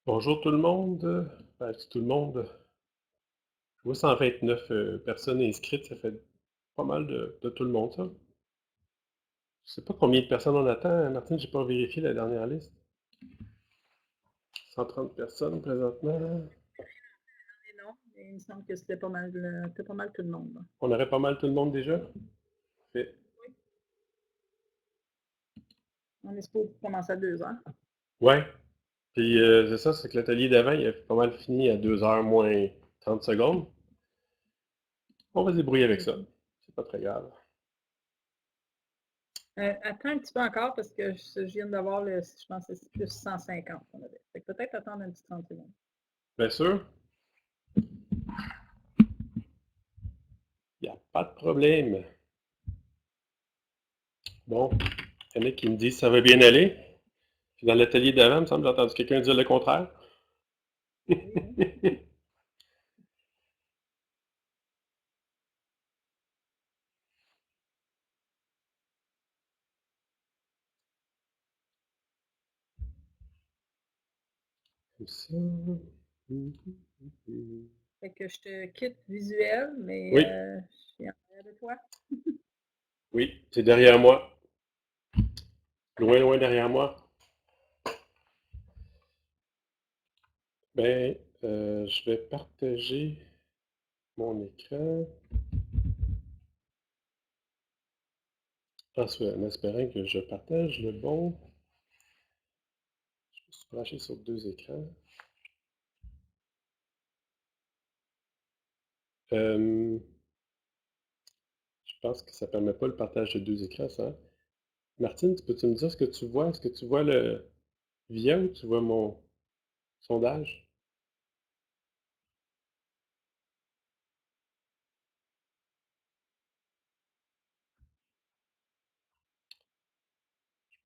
Bonjour tout le monde. Ben, je dis tout le monde. Je vois 129 personnes inscrites, ça fait pas mal de tout le monde, ça. Je sais pas combien de personnes on attend, hein, Martine, j'ai pas vérifié la dernière liste. 130 personnes présentement. Et non, mais il me semble que c'était pas mal tout le monde, là. On aurait pas mal tout le monde déjà. Fait. Oui. On est supposé commencer à 2 heures. Ouais. Puis c'est ça, c'est que l'atelier d'avant, il a pas mal fini à 2 heures moins 30 secondes. On va se débrouiller avec ça. Mhm. C'est pas très grave. Attends un petit peu encore parce que je viens d'avoir je pense que c'est plus 150 qu'on avait. Fait que peut-être attendre un petit 30 secondes. Bien sûr, il n'y a pas de problème. Bon, il y en a qui me disent que ça va bien aller. Puis dans l'atelier d'avant, il me semble que j'ai entendu quelqu'un dire le contraire. Oui, hein? Comme ça. Fait que je te quitte visuel, mais Oui, je suis en arrière de toi. oui, c'est derrière moi. Loin, loin derrière moi. Ben, je vais partager mon écran en espérant que je partage le bon. Je me suis branché sur deux écrans. Euh, je pense que ça ne permet pas le partage de deux écrans, ça. Martine, peux-tu me dire ce que tu vois? Est-ce que tu vois le via ou tu vois mon sondage?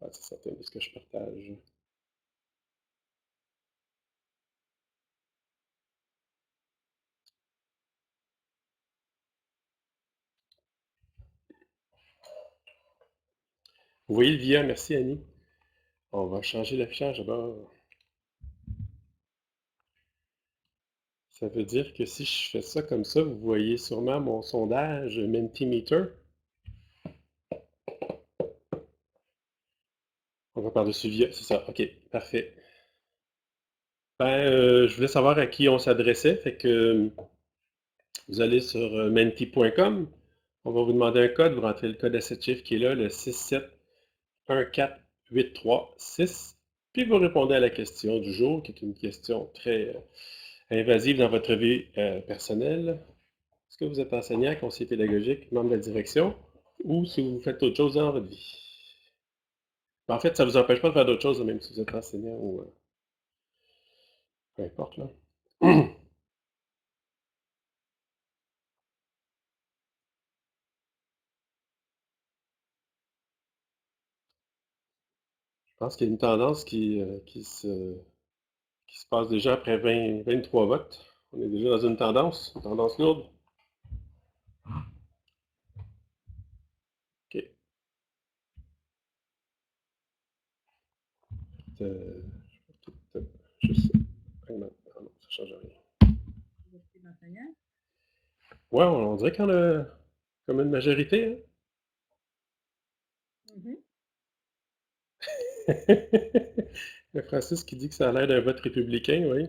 Ah, c'est certain de ce que je partage. Vous voyez le via, merci Annie. On va changer l'affichage d'abord. Ça veut dire que si je fais ça comme ça, vous voyez sûrement mon sondage Mentimeter. On va par-dessus via, c'est ça. OK, parfait. Ben, je voulais savoir à qui on s'adressait. Fait que vous allez sur menti.com. On va vous demander un code. Vous rentrez le code à 7 chiffres qui est là, le 6714836. Puis vous répondez à la question du jour, qui est une question très invasive dans votre vie personnelle. Est-ce que vous êtes enseignant, conseiller pédagogique, membre de la direction, ou si vous faites autre chose dans votre vie? Ben, en fait, ça ne vous empêche pas de faire d'autres choses, même si vous êtes enseignant ou peu importe, là. Je pense qu'il y a une tendance qui se passe déjà après 23 votes. On est déjà dans une tendance lourde. OK. Euh, juste, ah non, ça change rien. Vous êtes l'enseignant? Ouais, on dirait qu'on a comme une majorité, Mhm. hein? Il y a Francis qui dit que ça a l'air d'un vote républicain, oui.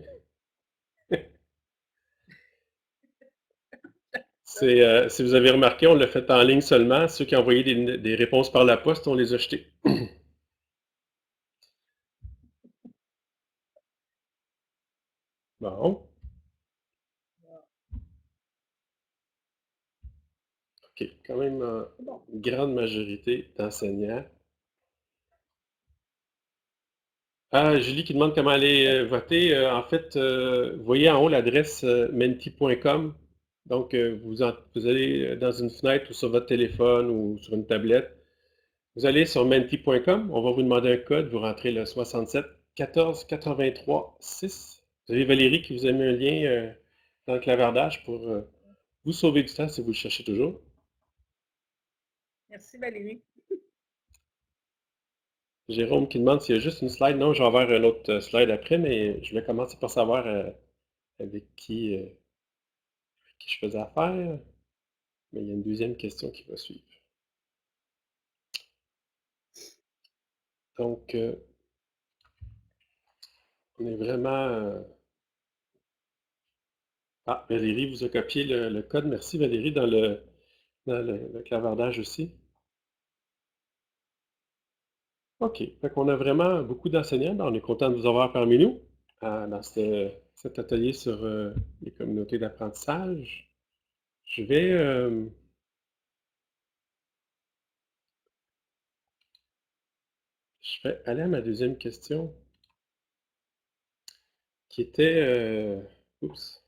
Si vous avez remarqué, on l'a fait en ligne seulement. Ceux qui ont envoyé des réponses par la poste, on les a jetés. Bon, OK. Quand même C'est bon. une grande majorité d'enseignants. Ah, Julie qui demande comment aller voter. En fait, vous voyez en haut l'adresse menti.com. Donc, vous allez dans une fenêtre ou sur votre téléphone ou sur une tablette. Vous allez sur menti.com. On va vous demander un code. Vous rentrez le 67 14 83 6. Vous avez Valérie qui vous a mis un lien dans le clavardage pour vous sauver du temps si vous le cherchez toujours. Merci Valérie. Jérôme qui demande s'il y a juste une slide. Non, je vais avoir un autre slide après, mais je vais commencer par savoir avec qui je faisais affaire. Mais il y a une deuxième question qui va suivre. Donc, on est vraiment... Ah, Valérie vous a copié le code. Merci Valérie dans le clavardage aussi. OK. Fait qu'on a vraiment beaucoup d'enseignants. On est content de vous avoir parmi nous dans cet atelier sur les communautés d'apprentissage. Je vais aller à ma deuxième question qui était, oups,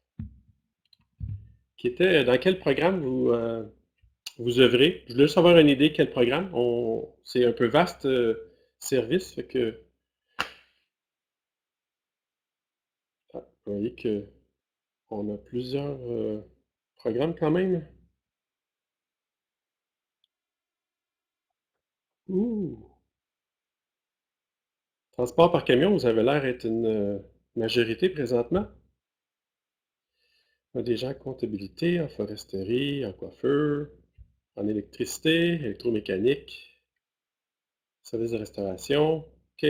qui était dans quel programme vous œuvrez? Je voulais juste avoir une idée quel programme. C'est un peu vaste service, fait que vous voyez que on a plusieurs programmes quand même. Ouh! Transport par camion, vous avez l'air d'être une majorité présentement. On a des gens en comptabilité, en foresterie, en coiffeur, en électricité, électromécanique, service de restauration. OK,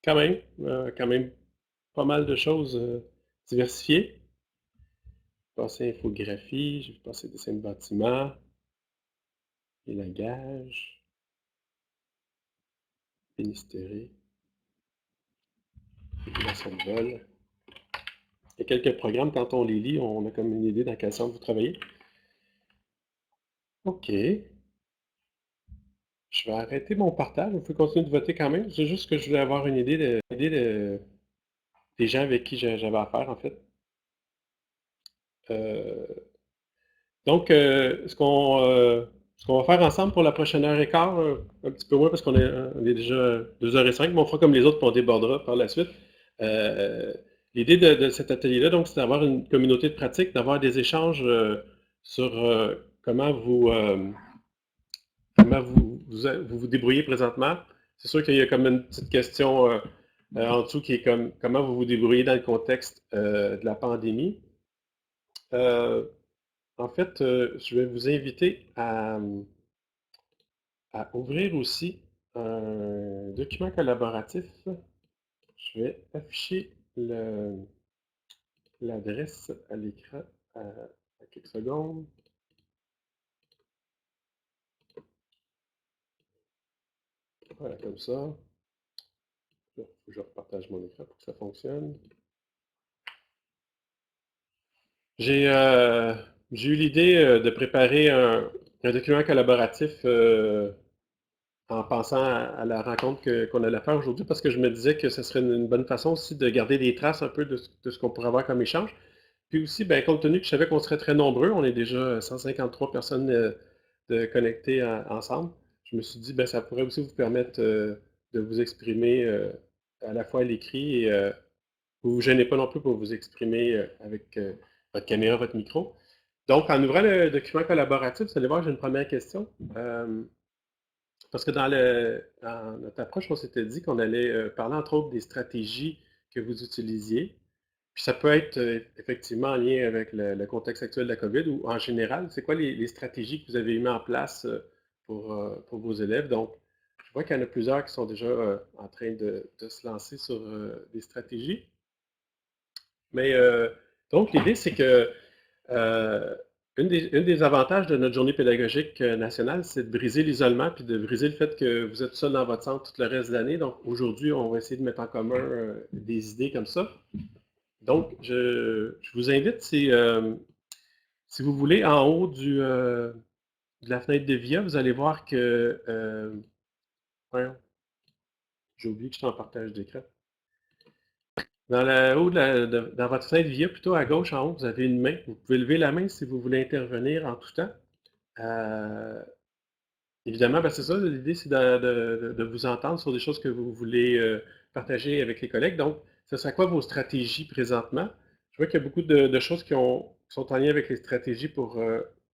quand même pas mal de choses diversifiées. J'ai passé infographie, j'ai passé dessin de bâtiment, élagage, bénisterie, régulation de vol. Il y a quelques programmes, quand on les lit, on a comme une idée dans quel centre vous travaillez. OK. Je vais arrêter mon partage. Vous pouvez continuer de voter quand même. C'est juste que je voulais avoir une idée des gens avec qui j'avais affaire, en fait. Euh, donc, ce qu'on va faire ensemble pour la prochaine heure et quart, un petit peu moins parce on est déjà 2h05, mais on fera comme les autres, puis on débordera par la suite. Euh, L'idée de cet atelier-là, donc, c'est d'avoir une communauté de pratique, d'avoir des échanges sur comment vous débrouillez présentement. C'est sûr qu'il y a comme une petite question en dessous qui est comme comment vous vous débrouillez dans le contexte de la pandémie. Euh, En fait, je vais vous inviter à ouvrir aussi un document collaboratif. Je vais afficher l'adresse à l'écran à quelques secondes. Voilà, comme ça. Là, faut que je repartage mon écran pour que ça fonctionne. J'ai euh, j'ai eu l'idée de préparer un document collaboratif en pensant à la rencontre qu'on allait faire aujourd'hui parce que je me disais que ce serait une bonne façon aussi de garder des traces un peu de ce qu'on pourrait avoir comme échange. Puis aussi, ben, compte tenu que je savais qu'on serait très nombreux, on est déjà 153 personnes de connectées ensemble, je me suis dit, ben, ça pourrait aussi vous permettre de vous exprimer à la fois à l'écrit et vous ne vous gênez pas non plus pour vous exprimer avec votre caméra, votre micro. Donc, en ouvrant le document collaboratif, vous allez voir, j'ai une première question. Parce que dans notre approche, on s'était dit qu'on allait parler entre autres des stratégies que vous utilisiez. Puis ça peut être effectivement en lien avec le contexte actuel de la COVID ou en général, c'est quoi les stratégies que vous avez mis en place pour vos élèves? Donc, je vois qu'il y en a plusieurs qui sont déjà en train de se lancer sur des stratégies. Mais donc, l'idée, c'est que euh, une des avantages de notre journée pédagogique nationale, c'est de briser l'isolement puis de briser le fait que vous êtes seul dans votre centre tout le reste de l'année. Donc, aujourd'hui, on va essayer de mettre en commun des idées comme ça. Donc, je vous invite, si vous voulez, en haut de la fenêtre de VIA, vous allez voir que... voyons, j'ai oublié que j'étais en partage d'écran. Dans le haut dans votre fenêtre VIA, plutôt à gauche, en haut, vous avez une main. Vous pouvez lever la main si vous voulez intervenir en tout temps. Euh, Évidemment, ben c'est ça, l'idée, c'est de vous entendre sur des choses que vous voulez partager avec les collègues. Donc, ce serait quoi vos stratégies présentement? Je vois qu'il y a beaucoup de choses qui sont en lien avec les stratégies pour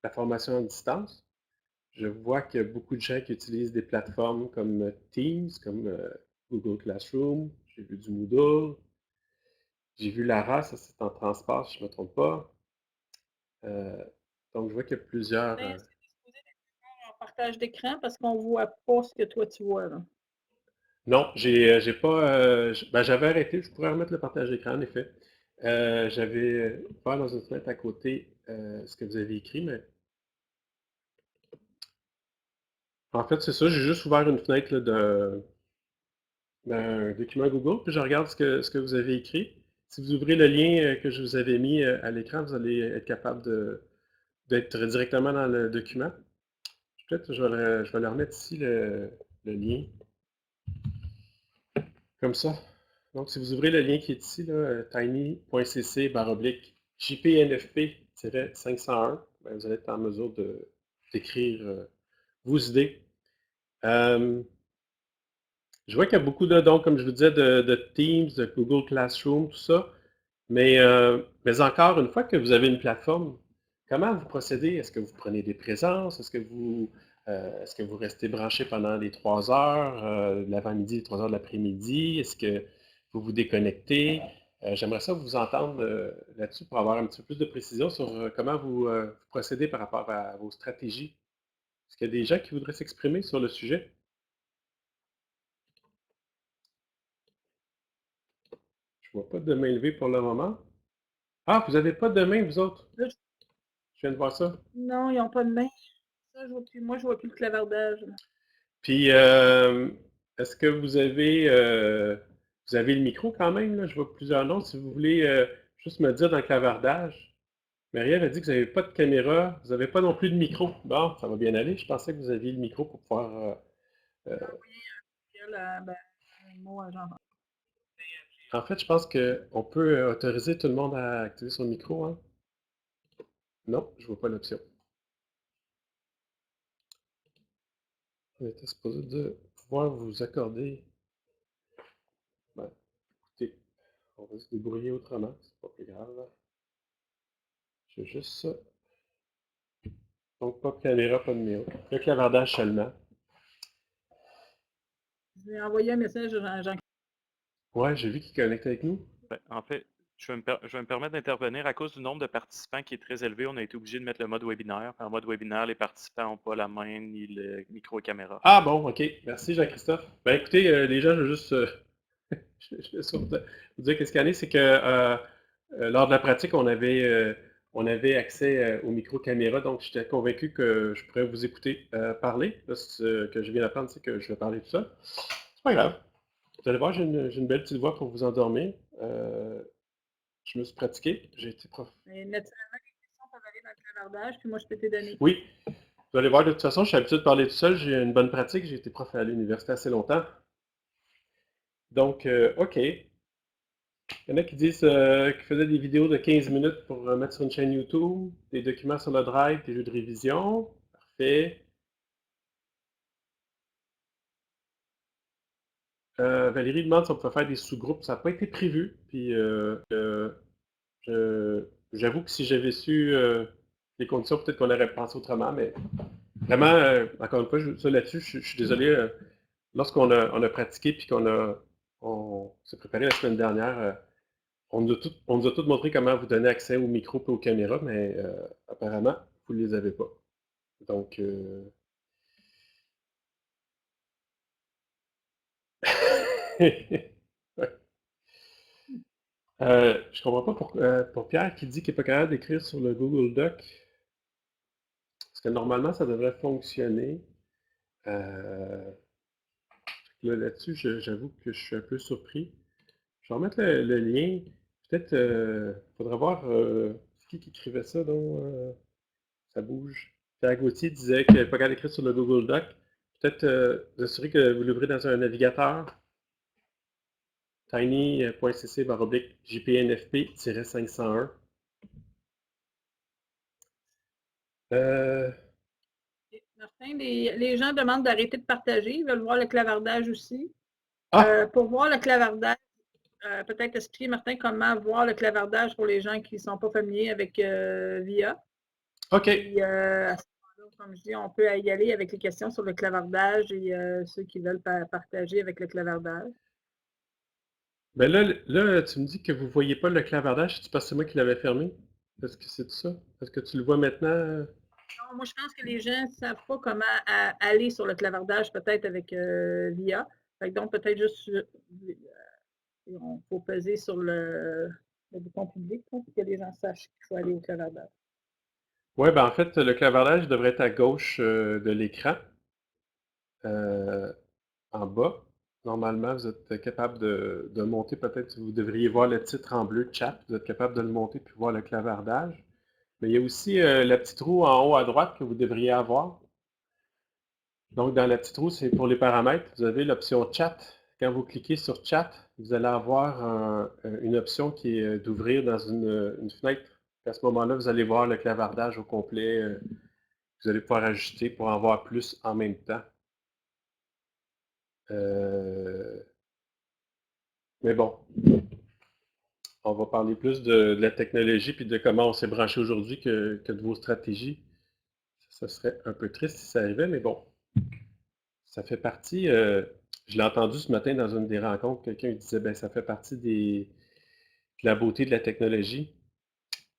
la formation à distance. Je vois qu'il y a beaucoup de gens qui utilisent des plateformes comme Teams, comme Google Classroom. J'ai vu du Moodle. J'ai vu Lara, ça c'est en transport, si je ne me trompe pas. Donc, je vois qu'il y a plusieurs. Martin, c'est supposé d'être en partage d'écran parce qu'on ne voit pas ce que toi tu vois, là. Non, j'ai pas. Ben, j'avais arrêté, je pourrais remettre le partage d'écran, en effet. J'avais ouvert dans une fenêtre à côté ce que vous avez écrit, mais en fait, c'est ça, j'ai juste ouvert une fenêtre là, d'un document Google, puis je regarde ce que vous avez écrit. Si vous ouvrez le lien que je vous avais mis à l'écran, vous allez être capable d'être directement dans le document. Peut-être je vais le remettre ici, le lien. Comme ça. Donc, si vous ouvrez le lien qui est ici, tiny.cc/jpnfp-501, ben, vous allez être en mesure d'écrire vos idées. Je vois qu'il y a beaucoup de dons, comme je vous disais, de Teams, de Google Classroom, tout ça. Mais encore, une fois que vous avez une plateforme, comment vous procédez? Est-ce que vous prenez des présences? Est-ce que vous restez branché pendant les 3 heures de l'avant-midi, les 3 heures de l'après-midi? Est-ce que vous vous déconnectez? J'aimerais ça vous entendre là-dessus pour avoir un petit peu plus de précision sur comment vous procédez par rapport à vos stratégies. Est-ce qu'il y a des gens qui voudraient s'exprimer sur le sujet? Je ne vois pas de main levée pour le moment. Ah, vous n'avez pas de main, vous autres? Là, Je viens de voir ça. non, ils n'ont pas de main. Ça, moi, je vois plus le clavardage, là. Puis, est-ce que vous avez le micro quand même, là? Je vois plusieurs noms. Si vous voulez juste me dire dans le clavardage. Marie-Ève a dit que vous n'avez pas de caméra, vous n'avez pas non plus de micro. Bon, ça va bien aller. Je pensais que vous aviez le micro pour pouvoir. Il y a un mot à genre. En fait, je pense qu'on peut autoriser tout le monde à activer son micro, hein? Non, je vois pas l'option. On était supposé de pouvoir vous accorder. Ben, écoutez, on va se débrouiller autrement, c'est pas plus grave. Je vais juste ça. Donc, pas de caméra, pas de micro. Le clavardage seulement. Je vais envoyer un message à Jean. Ouais, j'ai vu qu'il connecte avec nous. Ben, en fait, je vais me permettre d'intervenir à cause du nombre de participants qui est très élevé. On a été obligé de mettre le mode webinaire. En mode webinaire, les participants n'ont pas la main ni le micro et caméra. Ah bon, ok. Merci Jean-Christophe. Ben écoutez, les gens, je veux juste je vais surtout vous dire qu'est-ce qu'il y en a, c'est que lors de la pratique, on avait accès au micro-caméra, donc j'étais convaincu que je pourrais vous écouter parler. Là, ce que je viens d'apprendre, c'est que je vais parler tout seul. C'est pas grave. Vous allez voir, j'ai une belle petite voix pour vous endormir. Je me suis pratiqué, j'ai été prof. Mais naturellement, les questions peuvent aller dans le clavardage, puis moi, je peux te donner. Oui, vous allez voir, de toute façon, je suis habitué de parler tout seul, j'ai une bonne pratique, j'ai été prof à l'université assez longtemps. Donc, OK. Il y en a qui disent qu'ils faisaient des vidéos de 15 minutes pour mettre sur une chaîne YouTube, des documents sur le Drive, des jeux de révision. Parfait. Valérie demande si on peut faire des sous-groupes. Ça n'a pas été prévu. Puis j'avoue que si j'avais su les conditions, peut-être qu'on aurait pensé autrement. Mais vraiment, encore une fois, ça là-dessus, je suis désolé. On a pratiqué puis on s'est préparé la semaine dernière. On nous a tout montré comment vous donner accès au micro et aux caméras, mais apparemment, vous ne les avez pas. Donc, ouais. Je comprends pas pour Pierre qui dit qu'il n'est pas capable d'écrire sur le Google Doc, parce que normalement, ça devrait fonctionner. Euh, là-dessus, j'avoue que je suis un peu surpris. Je vais remettre le lien. Peut-être, faudra voir c'est qui écrivait ça, donc ça bouge. Pierre Gauthier disait qu'il n'avait pas capable d'écrire sur le Google Doc. Peut-être vous assurer que vous l'ouvrez dans un navigateur. tiny.cc/jpnfp-501. Martin, les gens demandent d'arrêter de partager. Ils veulent voir le clavardage aussi. Ah! Pour voir le clavardage, peut-être expliquer, Martin, comment voir le clavardage pour les gens qui ne sont pas familiers avec VIA. OK. Puis, à ce moment-là, comme je dis, on peut y aller avec les questions sur le clavardage et ceux qui veulent partager avec le clavardage. Ben là, tu me dis que vous ne voyez pas le clavardage, c'est parce que c'est moi qui l'avais fermé? Est-ce que c'est ça? Est-ce que tu le vois maintenant? Non, moi, je pense que les gens ne savent pas comment aller sur le clavardage, peut-être avec l'IA. Donc, peut-être juste, il faut peser sur le bouton public pour que les gens sachent qu'il faut aller au clavardage. Oui, ben en fait, le clavardage devrait être à gauche de l'écran, en bas. Normalement, vous êtes capable de monter, peut-être vous devriez voir le titre en bleu chat, vous êtes capable de le monter puis voir le clavardage. Mais il y a aussi la petite roue en haut à droite que vous devriez avoir. Donc, dans la petite roue, c'est pour les paramètres. Vous avez l'option chat. Quand vous cliquez sur chat, vous allez avoir une option qui est d'ouvrir dans une fenêtre. À ce moment-là, vous allez voir le clavardage au complet. Vous allez pouvoir ajuster pour en voir plus en même temps. Mais bon, on va parler plus de la technologie puis de comment on s'est branché aujourd'hui que de vos stratégies. Ça serait un peu triste si ça arrivait, mais bon, ça fait partie. Je l'ai entendu ce matin dans une des rencontres, quelqu'un disait ben ça fait partie de la beauté de la technologie.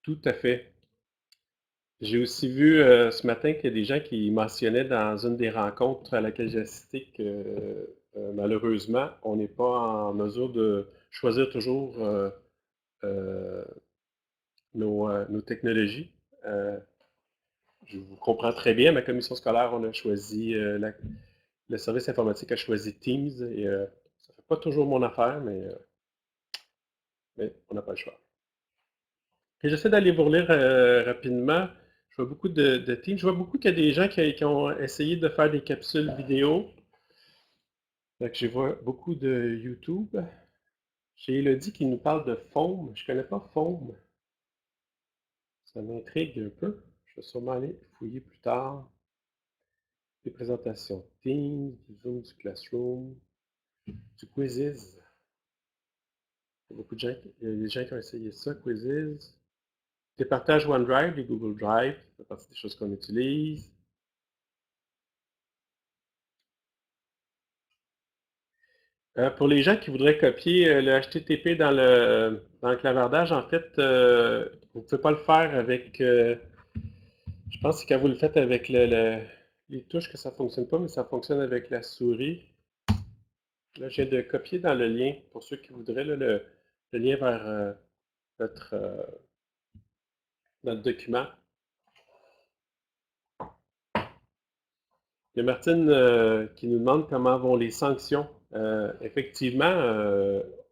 Tout à fait. J'ai aussi vu ce matin qu'il y a des gens qui mentionnaient dans une des rencontres à laquelle j'ai assisté que malheureusement, on n'est pas en mesure de choisir toujours nos technologies. Je vous comprends très bien. Ma commission scolaire, on a choisi, le service informatique a choisi Teams et ça ne fait pas toujours mon affaire, mais on n'a pas le choix. Et j'essaie d'aller vous relire rapidement. Je vois beaucoup de Teams. Je vois beaucoup qu'il y a des gens qui ont essayé de faire des capsules vidéo. Donc, je vois beaucoup de YouTube. J'ai Elodie qui nous parle de Foam. Je ne connais pas Foam. Ça m'intrigue un peu. Je vais sûrement aller fouiller plus tard. Des présentations Teams, du Zoom, du Classroom, du Quizzes. Il y a beaucoup de gens, il y a des gens qui ont essayé ça, Quizzes. Des partages OneDrive, les Google Drive, ça fait partie des choses qu'on utilise. Pour les gens qui voudraient copier le HTTP dans le clavardage, en fait, vous ne pouvez pas le faire avec. Je pense que quand vous le faites avec les touches, que ça ne fonctionne pas, mais ça fonctionne avec la souris. Là, je viens de copier dans le lien, pour ceux qui voudraient, là, le lien vers notre document. Il y a Martine qui nous demande comment vont les sanctions. Effectivement,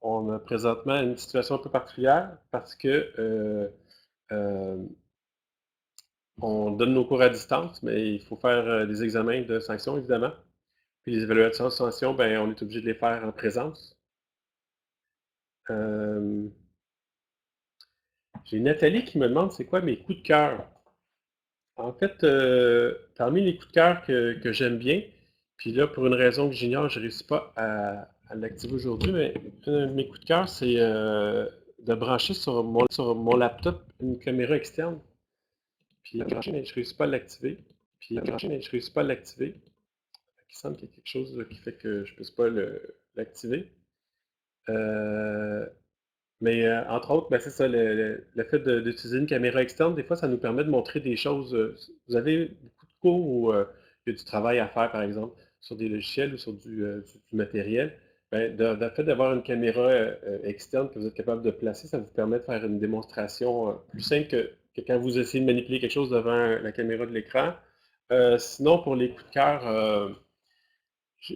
on a présentement une situation un peu particulière parce que on donne nos cours à distance, mais il faut faire des examens de sanctions, évidemment. Puis les évaluations de sanctions, ben, on est obligé de les faire en présence. J'ai Nathalie qui me demande c'est quoi mes coups de cœur. En fait, parmi les coups de cœur que j'aime bien, puis là, pour une raison que j'ignore, je ne réussis pas à l'activer aujourd'hui, mais un de mes coups de cœur, c'est de brancher sur mon laptop une caméra externe. Puis brancher, mais je ne réussis pas à l'activer. Puis brancher, mais je ne réussis pas à l'activer. Il semble qu'il y a quelque chose qui fait que je ne puisse pas l'activer. Mais entre autres, ben, c'est ça, le fait d'utiliser une caméra externe, des fois, ça nous permet de montrer des choses. Vous avez beaucoup de cours où il y a du travail à faire, par exemple, sur des logiciels ou sur du matériel. Ben, le fait d'avoir une caméra externe que vous êtes capable de placer, ça vous permet de faire une démonstration plus simple que quand vous essayez de manipuler quelque chose devant la caméra de l'écran. Sinon, pour les coups de cœur,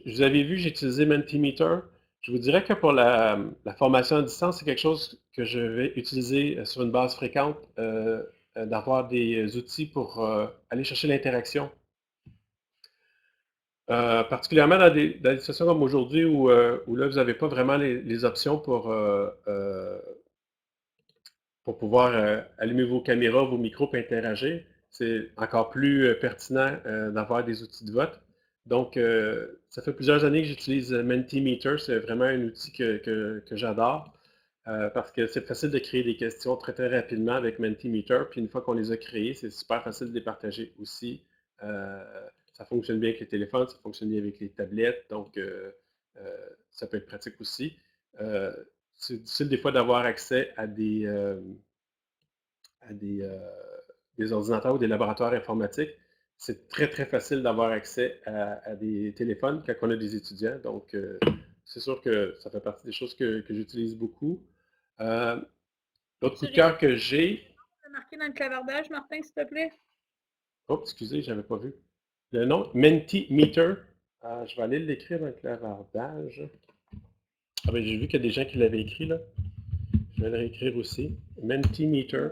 vous avez vu, j'ai utilisé Mentimeter. Je vous dirais que pour la formation à distance, c'est quelque chose que je vais utiliser sur une base fréquente, d'avoir des outils pour aller chercher l'interaction. Particulièrement dans des situations comme aujourd'hui où là, vous n'avez pas vraiment les options pour pouvoir allumer vos caméras, vos micros et interagir. C'est encore plus pertinent d'avoir des outils de vote. Donc, ça fait plusieurs années que j'utilise Mentimeter. C'est vraiment un outil que j'adore parce que c'est facile de créer des questions très, très rapidement avec Mentimeter. Puis une fois qu'on les a créées, c'est super facile de les partager aussi Ça fonctionne bien avec les téléphones, ça fonctionne bien avec les tablettes, donc ça peut être pratique aussi. C'est difficile des fois d'avoir accès à des ordinateurs ou des laboratoires informatiques. C'est très, très facile d'avoir accès à des téléphones quand on a des étudiants. Donc, c'est sûr que ça fait partie des choses que j'utilise beaucoup. L'autre coup de cœur que j'ai... Marqué dans le clavardage, Martin, s'il te plaît. Oh, excusez, je n'avais pas vu. Le nom, Mentimeter. Je vais aller l'écrire dans le clavardage. Ah ben, j'ai vu qu'il y a des gens qui l'avaient écrit, là. Je vais le réécrire aussi. Mentimeter.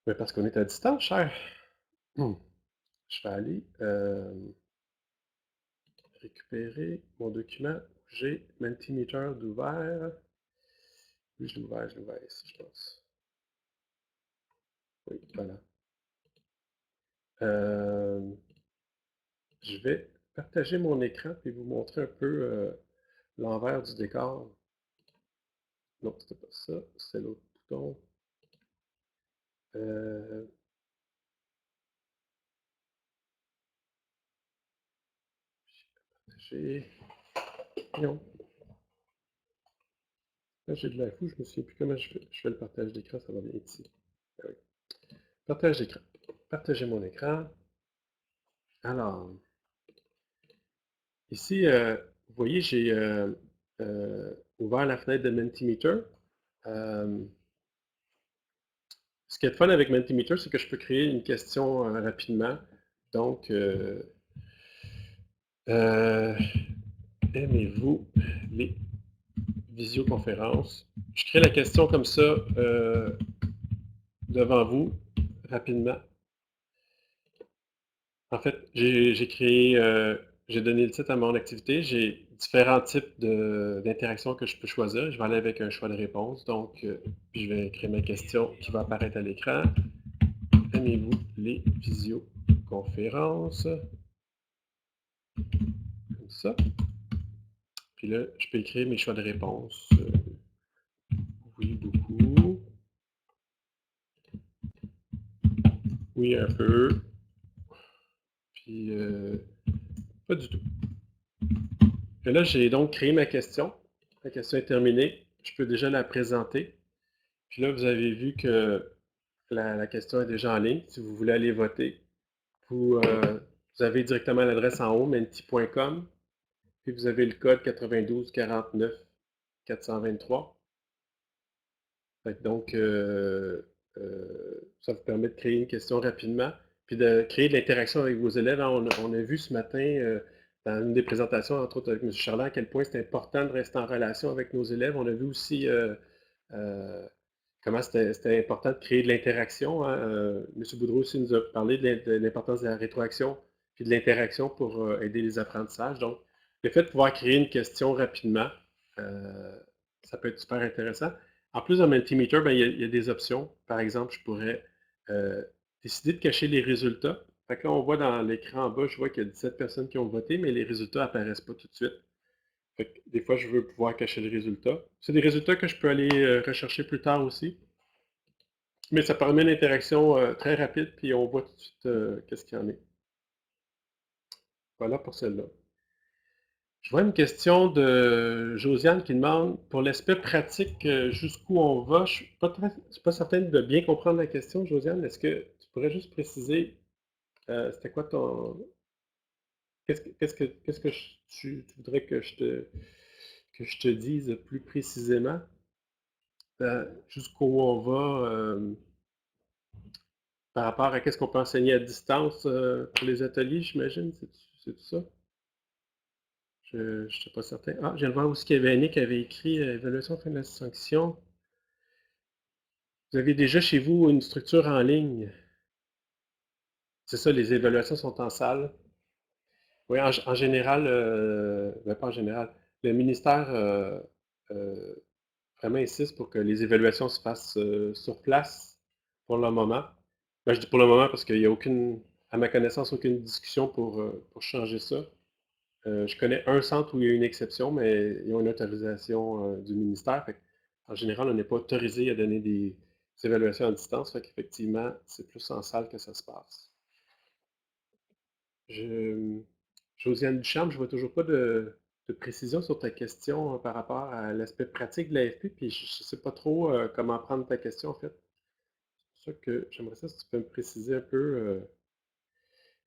Mais parce qu'on est à distance, cher. Je vais aller récupérer mon document. J'ai Mentimeter d'ouvert. Oui, je l'ai ouvert ici, je pense. Oui, voilà. Je vais partager mon écran et vous montrer un peu l'envers du décor. Non, c'était pas ça, c'est l'autre bouton. Partager. Non. Là, j'ai de la fou, je me souviens plus comment je fais le partage d'écran, ça va bien ici. Ah oui. Partage d'écran. Partager mon écran. Alors, ici, vous voyez, j'ai ouvert la fenêtre de Mentimeter. Ce qui est fun avec Mentimeter, c'est que je peux créer une question rapidement. Donc, aimez-vous les visioconférences? Je crée la question comme ça devant vous, rapidement. En fait, j'ai donné le titre à mon activité. J'ai différents types d'interactions que je peux choisir. Je vais aller avec un choix de réponse. Donc, je vais créer ma question qui va apparaître à l'écran. Aimez-vous les visioconférences? Comme ça. Puis là, je peux écrire mes choix de réponse. Oui, beaucoup. Oui, un peu. Puis, pas du tout. Et là, j'ai donc créé ma question. La question est terminée. Je peux déjà la présenter. Puis là, vous avez vu que la question est déjà en ligne. Si vous voulez aller voter, vous avez directement l'adresse en haut, menti.com. Puis vous avez le code 92 49 423. Donc, ça vous permet de créer une question rapidement, puis de créer de l'interaction avec vos élèves. On a vu ce matin, dans une des présentations, entre autres avec M. Charland, à quel point c'est important de rester en relation avec nos élèves. On a vu aussi comment c'était important de créer de l'interaction. Hein. M. Boudreau aussi nous a parlé de l'importance de la rétroaction puis de l'interaction pour aider les apprentissages. Donc, le fait de pouvoir créer une question rapidement, ça peut être super intéressant. En plus de Mentimeter, ben, il y a des options. Par exemple, je pourrais décider de cacher les résultats. Fait que là, on voit dans l'écran en bas, je vois qu'il y a 17 personnes qui ont voté, mais les résultats n'apparaissent pas tout de suite. Fait que des fois, je veux pouvoir cacher les résultats. C'est des résultats que je peux aller rechercher plus tard aussi. Mais ça permet une interaction très rapide, puis on voit tout de suite qu'est-ce qu'il y en est. Voilà pour celle-là. Je vois une question de Josiane qui demande, pour l'aspect pratique, jusqu'où on va. Je ne suis pas certaine de bien comprendre la question, Josiane. Est-ce que tu pourrais juste préciser, c'était quoi ton... Qu'est-ce que tu voudrais que je te dise plus précisément? Jusqu'où on va par rapport à qu'est-ce qu'on peut enseigner à distance pour les ateliers, j'imagine? C'est tout ça? Je ne suis pas certain. Ah, je viens de voir aussi qu'il y avait Annick qui avait écrit évaluation fin de la sanction. Vous avez déjà chez vous une structure en ligne. C'est ça, les évaluations sont en salle. Oui, en général, ben pas en général, le ministère euh, vraiment insiste pour que les évaluations se fassent sur place pour le moment. Ben, je dis pour le moment parce qu'il n'y a aucune, à ma connaissance, aucune discussion pour changer ça. Je connais un centre où il y a une exception, mais ils ont une autorisation du ministère. En général, on n'est pas autorisé à donner évaluations à distance, fait qu'effectivement, c'est plus en salle que ça se passe. Josiane Ducharme, je vois toujours pas de précision sur ta question par rapport à l'aspect pratique de l'AFP, puis je ne sais pas trop comment prendre ta question en fait. C'est pour ça que j'aimerais ça si tu peux me préciser un peu.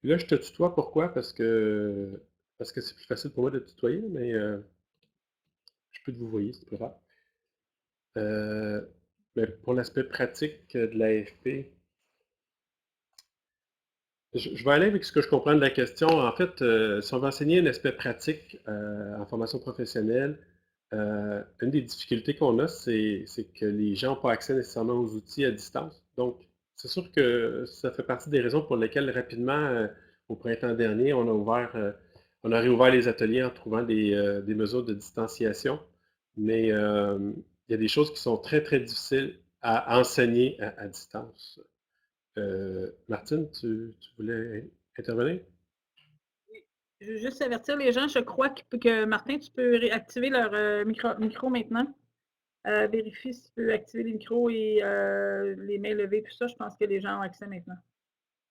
Là, je te tutoie, pourquoi? Parce que c'est plus facile pour moi de te tutoyer, mais je peux te vous voyez si tu préfères. Mais pour l'aspect pratique de l'AFP, je vais aller avec ce que je comprends de la question. En fait, si on veut enseigner un aspect pratique en formation professionnelle, une des difficultés qu'on a, c'est que les gens n'ont pas accès nécessairement aux outils à distance. Donc, c'est sûr que ça fait partie des raisons pour lesquelles rapidement, au printemps dernier, on a réouvert les ateliers en trouvant des mesures de distanciation. Mais il y a des choses qui sont très, très difficiles à enseigner à distance. Martine, tu voulais intervenir? Je veux juste avertir les gens, je crois que Martin, tu peux réactiver leur micro maintenant. Vérifie si tu peux activer les micros et les mains levées, tout ça. Je pense que les gens ont accès maintenant.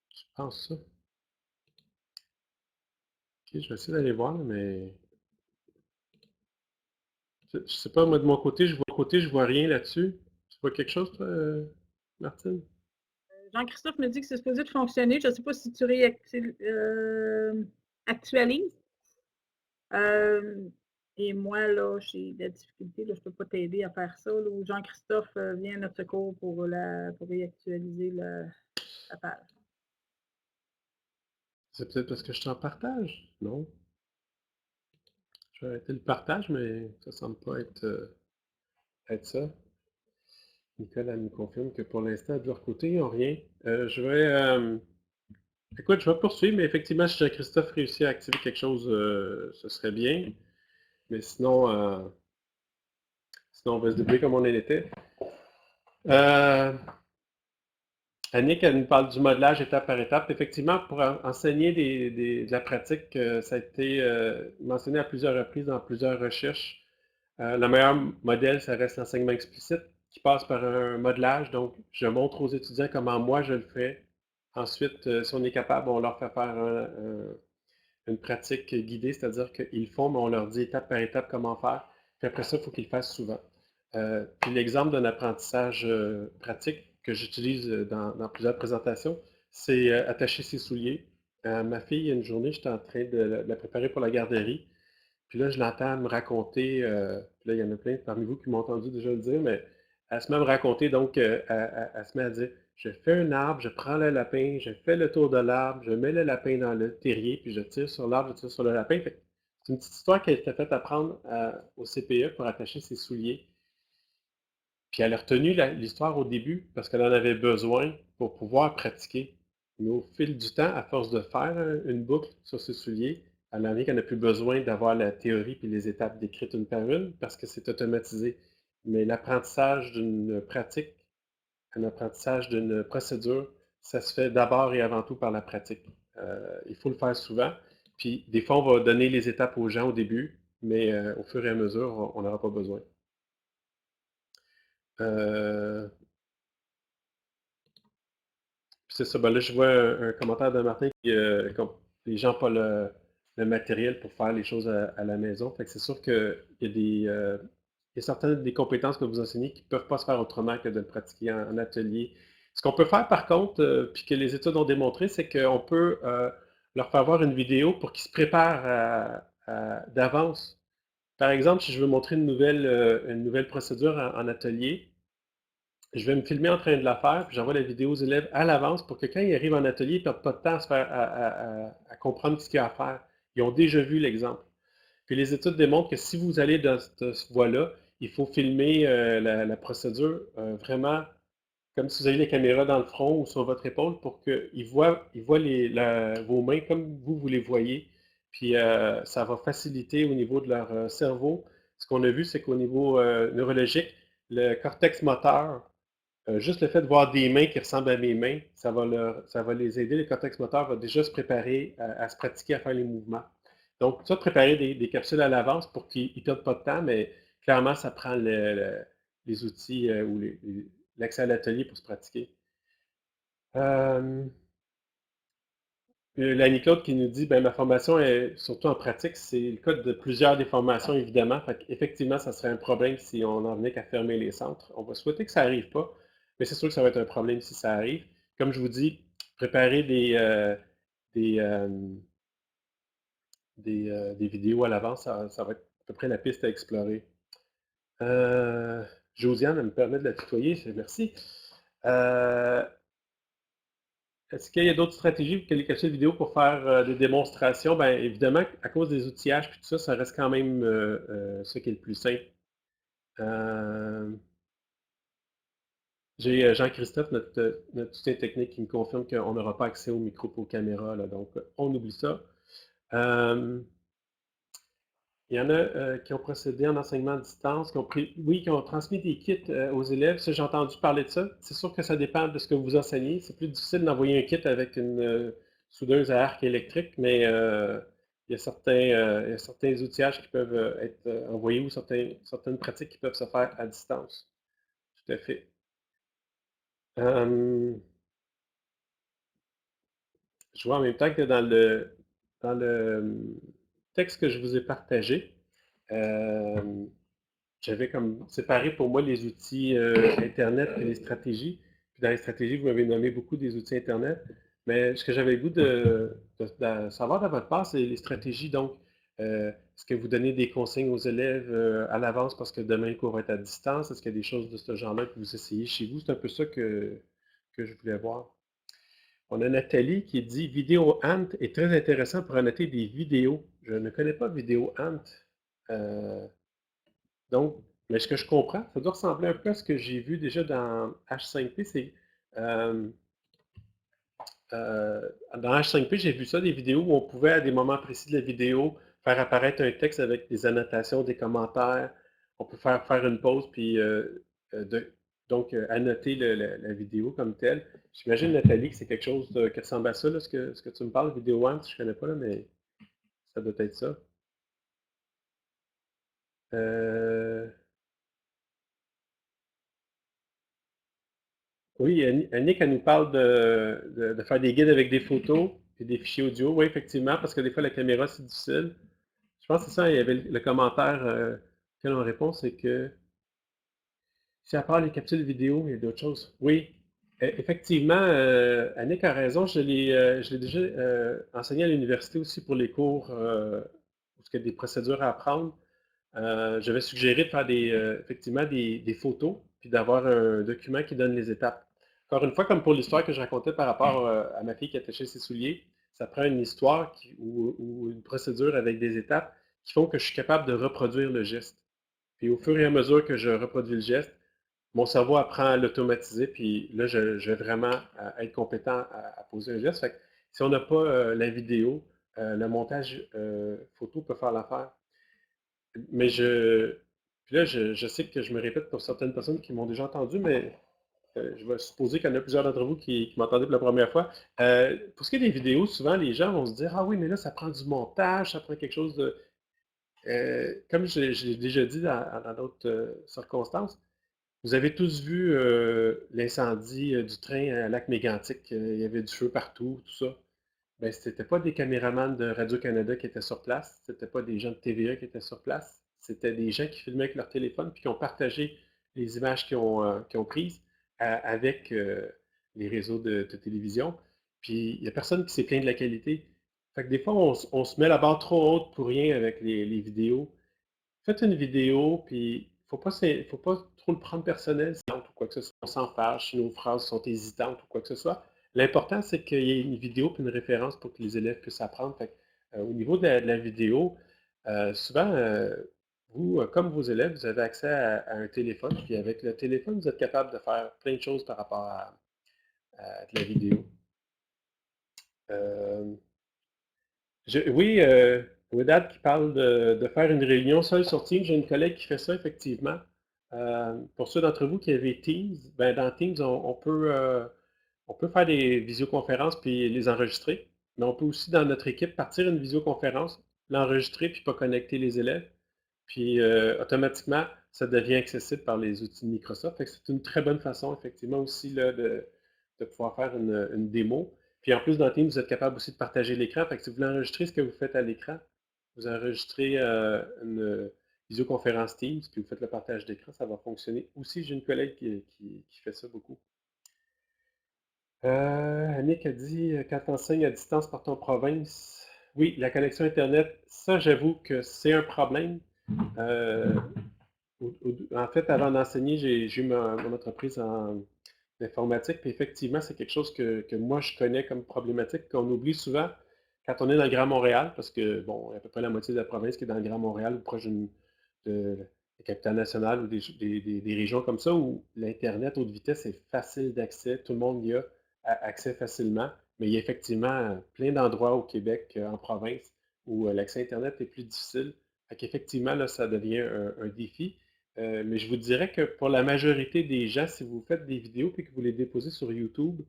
Je pense ça. Ok, je vais essayer d'aller voir, mais je sais pas, moi de mon côté, je vois rien là-dessus. Tu vois quelque chose, toi, Martine? Jean-Christophe me dit que c'est supposé de fonctionner. Je ne sais pas si tu actualises. Et moi, là, j'ai de la difficulté. Là, je ne peux pas t'aider à faire ça. Là, Jean-Christophe vient à notre secours pour réactualiser la page. C'est peut-être parce que je suis en partage? Non? Je vais arrêter le partage, mais ça semble pas être ça. Nicole, elle nous confirme que pour l'instant, de leur côté, ils n'ont rien. Écoute, je vais poursuivre, mais effectivement, si Jean-Christophe réussit à activer quelque chose, ce serait bien. Mais sinon, on va se débrouiller comme on en était. Annick, elle nous parle du modelage étape par étape. Effectivement, pour enseigner de la pratique, ça a été mentionné à plusieurs reprises dans plusieurs recherches. Le meilleur modèle, ça reste l'enseignement explicite qui passe par un modelage. Donc, je montre aux étudiants comment moi je le fais. Ensuite, si on est capable, on leur fait faire une pratique guidée, c'est-à-dire qu'ils font, mais on leur dit étape par étape comment faire. Puis après ça, il faut qu'ils le fassent souvent. Puis l'exemple d'un apprentissage pratique que j'utilise dans plusieurs présentations, c'est attacher ses souliers. Ma fille, une journée, j'étais en train de la préparer pour la garderie. Puis là, je l'entends me raconter, puis là, il y en a plein parmi vous qui m'ont entendu déjà le dire, mais elle se met à me raconter, donc elle se met à dire, je fais un arbre, je prends le lapin, je fais le tour de l'arbre, je mets le lapin dans le terrier, puis je tire sur l'arbre, je tire sur le lapin. C'est une petite histoire qu'elle t'a fait apprendre au CPE pour attacher ses souliers. Puis elle a retenu l'histoire au début parce qu'elle en avait besoin pour pouvoir pratiquer. Mais au fil du temps, à force de faire une boucle sur ses souliers, elle en est qu'elle n'a plus besoin d'avoir la théorie puis les étapes décrites une par une parce que c'est automatisé. Mais l'apprentissage d'une pratique, un apprentissage d'une procédure, ça se fait d'abord et avant tout par la pratique. Il faut le faire souvent. Puis des fois, on va donner les étapes aux gens au début, mais au fur et à mesure, on n'aura pas besoin. Euh, C'est ça, ben là, je vois un commentaire de Martin qui, comme les gens n'ont pas le matériel pour faire les choses à la maison. Fait que c'est sûr qu'il y a il y a certaines des compétences que vous enseignez qui ne peuvent pas se faire autrement que de le pratiquer en atelier. Ce qu'on peut faire par contre, puis que les études ont démontré, c'est qu'on peut leur faire voir une vidéo pour qu'ils se préparent d'avance. Par exemple, si je veux montrer une nouvelle procédure en atelier, je vais me filmer en train de la faire, puis j'envoie la vidéo aux élèves à l'avance pour que quand ils arrivent en atelier, ils ne perdent pas de temps à comprendre ce qu'il y a à faire. Ils ont déjà vu l'exemple. Puis les études démontrent que si vous allez dans cette voie-là, il faut filmer la procédure vraiment comme si vous avez les caméras dans le front ou sur votre épaule pour qu'ils voient vos mains comme vous les voyez. Puis ça va faciliter au niveau de leur cerveau. Ce qu'on a vu, c'est qu'au niveau neurologique, le cortex moteur, juste le fait de voir des mains qui ressemblent à mes mains, ça va les aider. Le cortex moteur va déjà se préparer à se pratiquer à faire les mouvements. Donc, ça, préparer des capsules à l'avance pour qu'ils ne perdent pas de temps, mais clairement, ça prend les outils ou l'accès à l'atelier pour se pratiquer. L'Annie-Claude qui nous dit, ben, ma formation est surtout en pratique, c'est le cas de plusieurs des formations, évidemment. Effectivement, ça serait un problème si on en venait qu'à fermer les centres. On va souhaiter que ça n'arrive pas, mais c'est sûr que ça va être un problème si ça arrive. Comme je vous dis, préparer des, euh, des vidéos à l'avance, ça va être à peu près la piste à explorer. Josiane, elle me permet de la tutoyer, merci. Est-ce qu'il y a d'autres stratégies pour qualifier vidéo pour faire des démonstrations? Bien, évidemment, à cause des outillages et tout ça, ça reste quand même ce qui est le plus simple. J'ai Jean-Christophe, notre soutien technique, qui me confirme qu'on n'aura pas accès au micro pour caméra, là, donc on oublie ça. Il y en a qui ont procédé en enseignement à distance, qui ont transmis des kits aux élèves. Ça, j'ai entendu parler de ça. C'est sûr que ça dépend de ce que vous enseignez. C'est plus difficile d'envoyer un kit avec une soudeuse à arc électrique, mais il y a certains outillages qui peuvent être envoyés ou certaines pratiques qui peuvent se faire à distance. Tout à fait. Je vois en même temps que dans le texte que je vous ai partagé, j'avais comme séparé pour moi les outils Internet et les stratégies. Puis dans les stratégies, vous m'avez nommé beaucoup des outils Internet. Mais ce que j'avais le goût de savoir de votre part, c'est les stratégies. Donc, est-ce que vous donnez des consignes aux élèves à l'avance parce que demain le cours va être à distance? Est-ce qu'il y a des choses de ce genre-là que vous essayez chez vous? C'est un peu ça que je voulais voir. On a Nathalie qui dit Vidéo Ant est très intéressant pour annoter des vidéos. Je ne connais pas Vidéo Ant. Donc, mais ce que je comprends, ça doit ressembler un peu à ce que j'ai vu déjà dans H5P. Dans H5P, j'ai vu ça, des vidéos où on pouvait, à des moments précis de la vidéo, faire apparaître un texte avec des annotations, des commentaires. On peut faire une pause, puis donc annoter la vidéo comme telle. J'imagine, Nathalie, que c'est quelque chose qui ressemble à ça, là, ce que tu me parles, Vidéo One, je ne connais pas, là, mais ça doit être ça. Oui, Annick, elle nous parle de faire des guides avec des photos et des fichiers audio. Oui, effectivement, parce que des fois, la caméra, c'est difficile. Je pense que c'est ça, il y avait le commentaire auquel on répond, c'est que si à part les capsules vidéo, il y a d'autres choses. Oui, effectivement, Annick a raison. Je l'ai déjà enseigné à l'université aussi pour les cours où il y a des procédures à apprendre. J'avais suggéré de faire effectivement des photos, puis d'avoir un document qui donne les étapes. Encore une fois, comme pour l'histoire que je racontais par rapport à ma fille qui attachait ses souliers, ça prend une histoire ou une procédure avec des étapes qui font que je suis capable de reproduire le geste. Puis au fur et à mesure que je reproduis le geste, mon cerveau apprend à l'automatiser, puis là, je vais vraiment être compétent à poser un geste. Fait que si on n'a pas la vidéo, le montage photo peut faire l'affaire. Mais puis là, je sais que je me répète pour certaines personnes qui m'ont déjà entendu, mais je vais supposer qu'il y en a plusieurs d'entre vous qui m'entendaient pour la première fois. Pour ce qui est des vidéos, souvent les gens vont se dire, ah oui, mais là, ça prend du montage, ça prend quelque chose de. Comme je l'ai déjà dit dans d'autres circonstances, vous avez tous vu l'incendie du train à Lac-Mégantic. Il y avait du feu partout, tout ça. Ben, c'était pas des caméramans de Radio-Canada qui étaient sur place, c'était pas des gens de TVA qui étaient sur place, c'était des gens qui filmaient avec leur téléphone puis qui ont partagé les images qu'ils ont prises avec les réseaux de télévision. Puis il n'y a personne qui s'est plaint de la qualité. Fait que des fois, on se met la barre trop haute pour rien avec les vidéos. Faites une vidéo, puis faut pas trop le prendre personnel ou quoi que ce soit. On s'en fâche si nos phrases sont hésitantes ou quoi que ce soit. L'important, c'est qu'il y ait une vidéo puis une référence pour que les élèves puissent apprendre. Fait que, au niveau de la vidéo, souvent, vous, comme vos élèves, vous avez accès à un téléphone, puis avec le téléphone, vous êtes capable de faire plein de choses par rapport à de la vidéo. Euh, oui, Wedad qui parle de faire une réunion seule sur Teams. J'ai une collègue qui fait ça, effectivement. Pour ceux d'entre vous qui avaient Teams, ben dans Teams, on peut faire des visioconférences puis les enregistrer. Mais on peut aussi, dans notre équipe, partir une visioconférence, l'enregistrer puis pas connecter les élèves. Puis automatiquement, ça devient accessible par les outils de Microsoft. C'est une très bonne façon, effectivement, aussi là, de pouvoir faire une démo. Puis en plus, dans Teams, vous êtes capable aussi de partager l'écran. Si vous voulez enregistrer ce que vous faites à l'écran, vous enregistrez une visioconférence Teams, puis vous faites le partage d'écran, ça va fonctionner. Aussi, j'ai une collègue qui fait ça beaucoup. Annick a dit, quand tu enseignes à distance par ton province, oui, la connexion Internet, ça, j'avoue que c'est un problème. En fait, avant d'enseigner, j'ai eu mon entreprise en informatique, puis effectivement, c'est quelque chose que moi, je connais comme problématique, qu'on oublie souvent quand on est dans le Grand Montréal, parce que, bon, il y a à peu près la moitié de la province qui est dans le Grand Montréal ou proche de la capitale nationale ou des régions comme ça, où l'Internet haute vitesse est facile d'accès, tout le monde y a accès facilement, mais il y a effectivement plein d'endroits au Québec, en province, où l'accès Internet est plus difficile. Fait qu'effectivement, là, ça devient un défi. Mais je vous dirais que pour la majorité des gens, si vous faites des vidéos et que vous les déposez sur YouTube,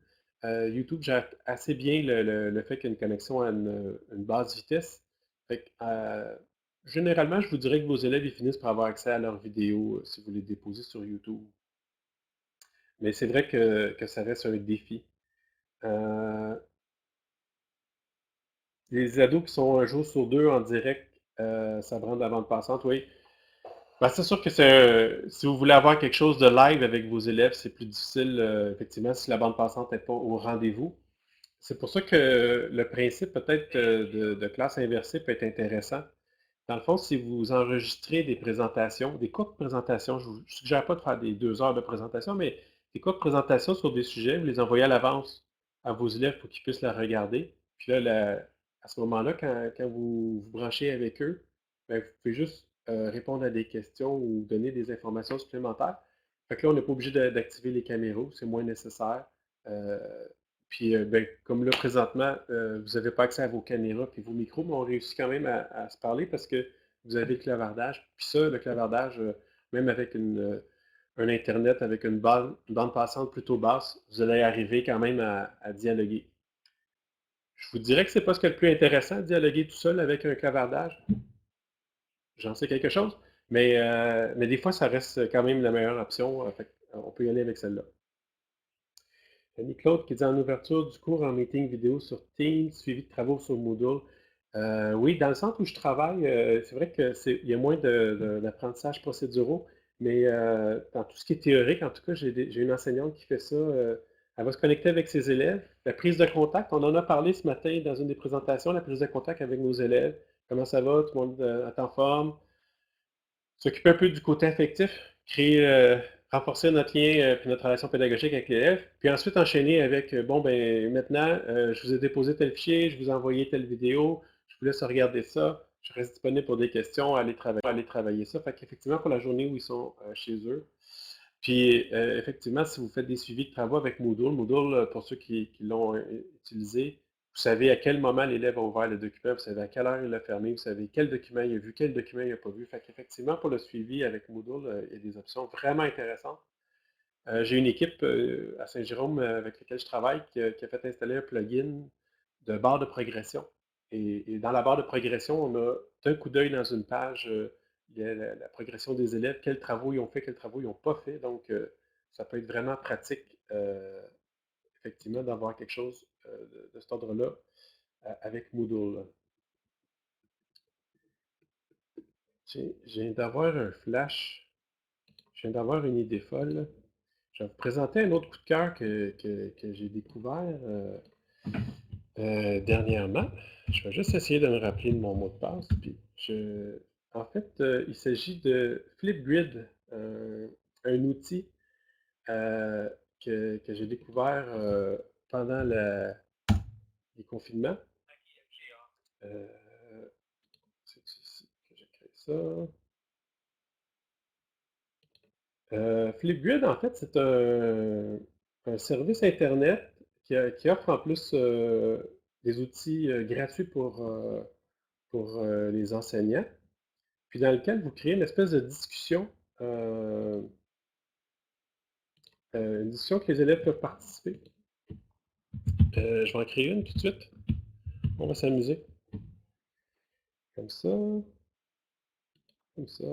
YouTube gère assez bien le fait qu'il y a une connexion à une basse vitesse. Fait que, généralement, je vous dirais que vos élèves ils finissent par avoir accès à leurs vidéos si vous les déposez sur YouTube. Mais c'est vrai que ça reste un défi. Les ados qui sont un jour sur deux en direct, ça prend de la bande passante, oui. Ben, c'est sûr que si vous voulez avoir quelque chose de live avec vos élèves, c'est plus difficile, effectivement, si la bande passante n'est pas au rendez-vous. C'est pour ça que le principe peut-être de classe inversée peut être intéressant. Dans le fond, si vous enregistrez des présentations, des courtes présentations, je ne vous suggère pas de faire des 2 heures de présentation, mais des courtes présentations sur des sujets, vous les envoyez à l'avance à vos élèves pour qu'ils puissent la regarder. Puis là, à ce moment-là, quand vous vous branchez avec eux, ben, vous pouvez juste répondre à des questions ou donner des informations supplémentaires. Fait que là, on n'est pas obligé d'activer les caméras, c'est moins nécessaire. Euh, puis, ben, comme là, présentement, vous n'avez pas accès à vos caméras et vos micros, mais on réussit quand même à se parler parce que vous avez le clavardage. Puis ça, le clavardage, même avec un Internet, avec une bande passante plutôt basse, vous allez arriver quand même à dialoguer. Je vous dirais que c'est pas ce qui est le plus intéressant, dialoguer tout seul avec un clavardage. J'en sais quelque chose, mais des fois, ça reste quand même la meilleure option. On peut y aller avec celle-là. Annie-Claude qui dit en ouverture du cours en meeting vidéo sur Teams, suivi de travaux sur Moodle. Oui, dans le centre où je travaille, c'est vrai qu'il y a moins d'apprentissage procéduraux, mais dans tout ce qui est théorique, en tout cas, j'ai une enseignante qui fait ça. Elle va se connecter avec ses élèves. La prise de contact, on en a parlé ce matin dans une des présentations, la prise de contact avec nos élèves. Comment ça va? Tout le monde est en forme? S'occuper un peu du côté affectif, renforcer notre lien puis notre relation pédagogique avec l'élève, puis ensuite enchaîner avec bon ben maintenant, je vous ai déposé tel fichier, je vous ai envoyé telle vidéo, je vous laisse regarder ça, je reste disponible pour des questions, aller travailler ça. Fait qu'effectivement, pour la journée où ils sont chez eux. Puis effectivement, si vous faites des suivis de travaux avec Moodle, pour ceux qui l'ont utilisé, vous savez à quel moment l'élève a ouvert le document, vous savez à quelle heure il l'a fermé, vous savez quel document il a vu, quel document il n'a pas vu. Fait qu'effectivement, pour le suivi avec Moodle, il y a des options vraiment intéressantes. J'ai une équipe à Saint-Jérôme avec laquelle je travaille qui a fait installer un plugin de barre de progression. Et dans la barre de progression, on a d'un coup d'œil dans une page il y a la progression des élèves, quels travaux ils ont fait, quels travaux ils n'ont pas fait. Donc, ça peut être vraiment pratique, effectivement, d'avoir quelque chose de cet ordre-là avec Moodle. Je viens d'avoir un flash. Je viens d'avoir une idée folle. Je vais vous présenter un autre coup de cœur que j'ai découvert dernièrement. Je vais juste essayer de me rappeler de mon mot de passe. En fait, il s'agit de Flipgrid, un outil que j'ai découvert pendant les confinements. Euh, c'est ici que j'ai créé ça. Flipgrid, en fait, c'est un service Internet qui offre en plus des outils gratuits pour les enseignants, puis dans lequel vous créez une espèce de discussion, euh, une discussion que les élèves peuvent participer. Je vais en créer une tout de suite. On va s'amuser. Comme ça. Comme ça.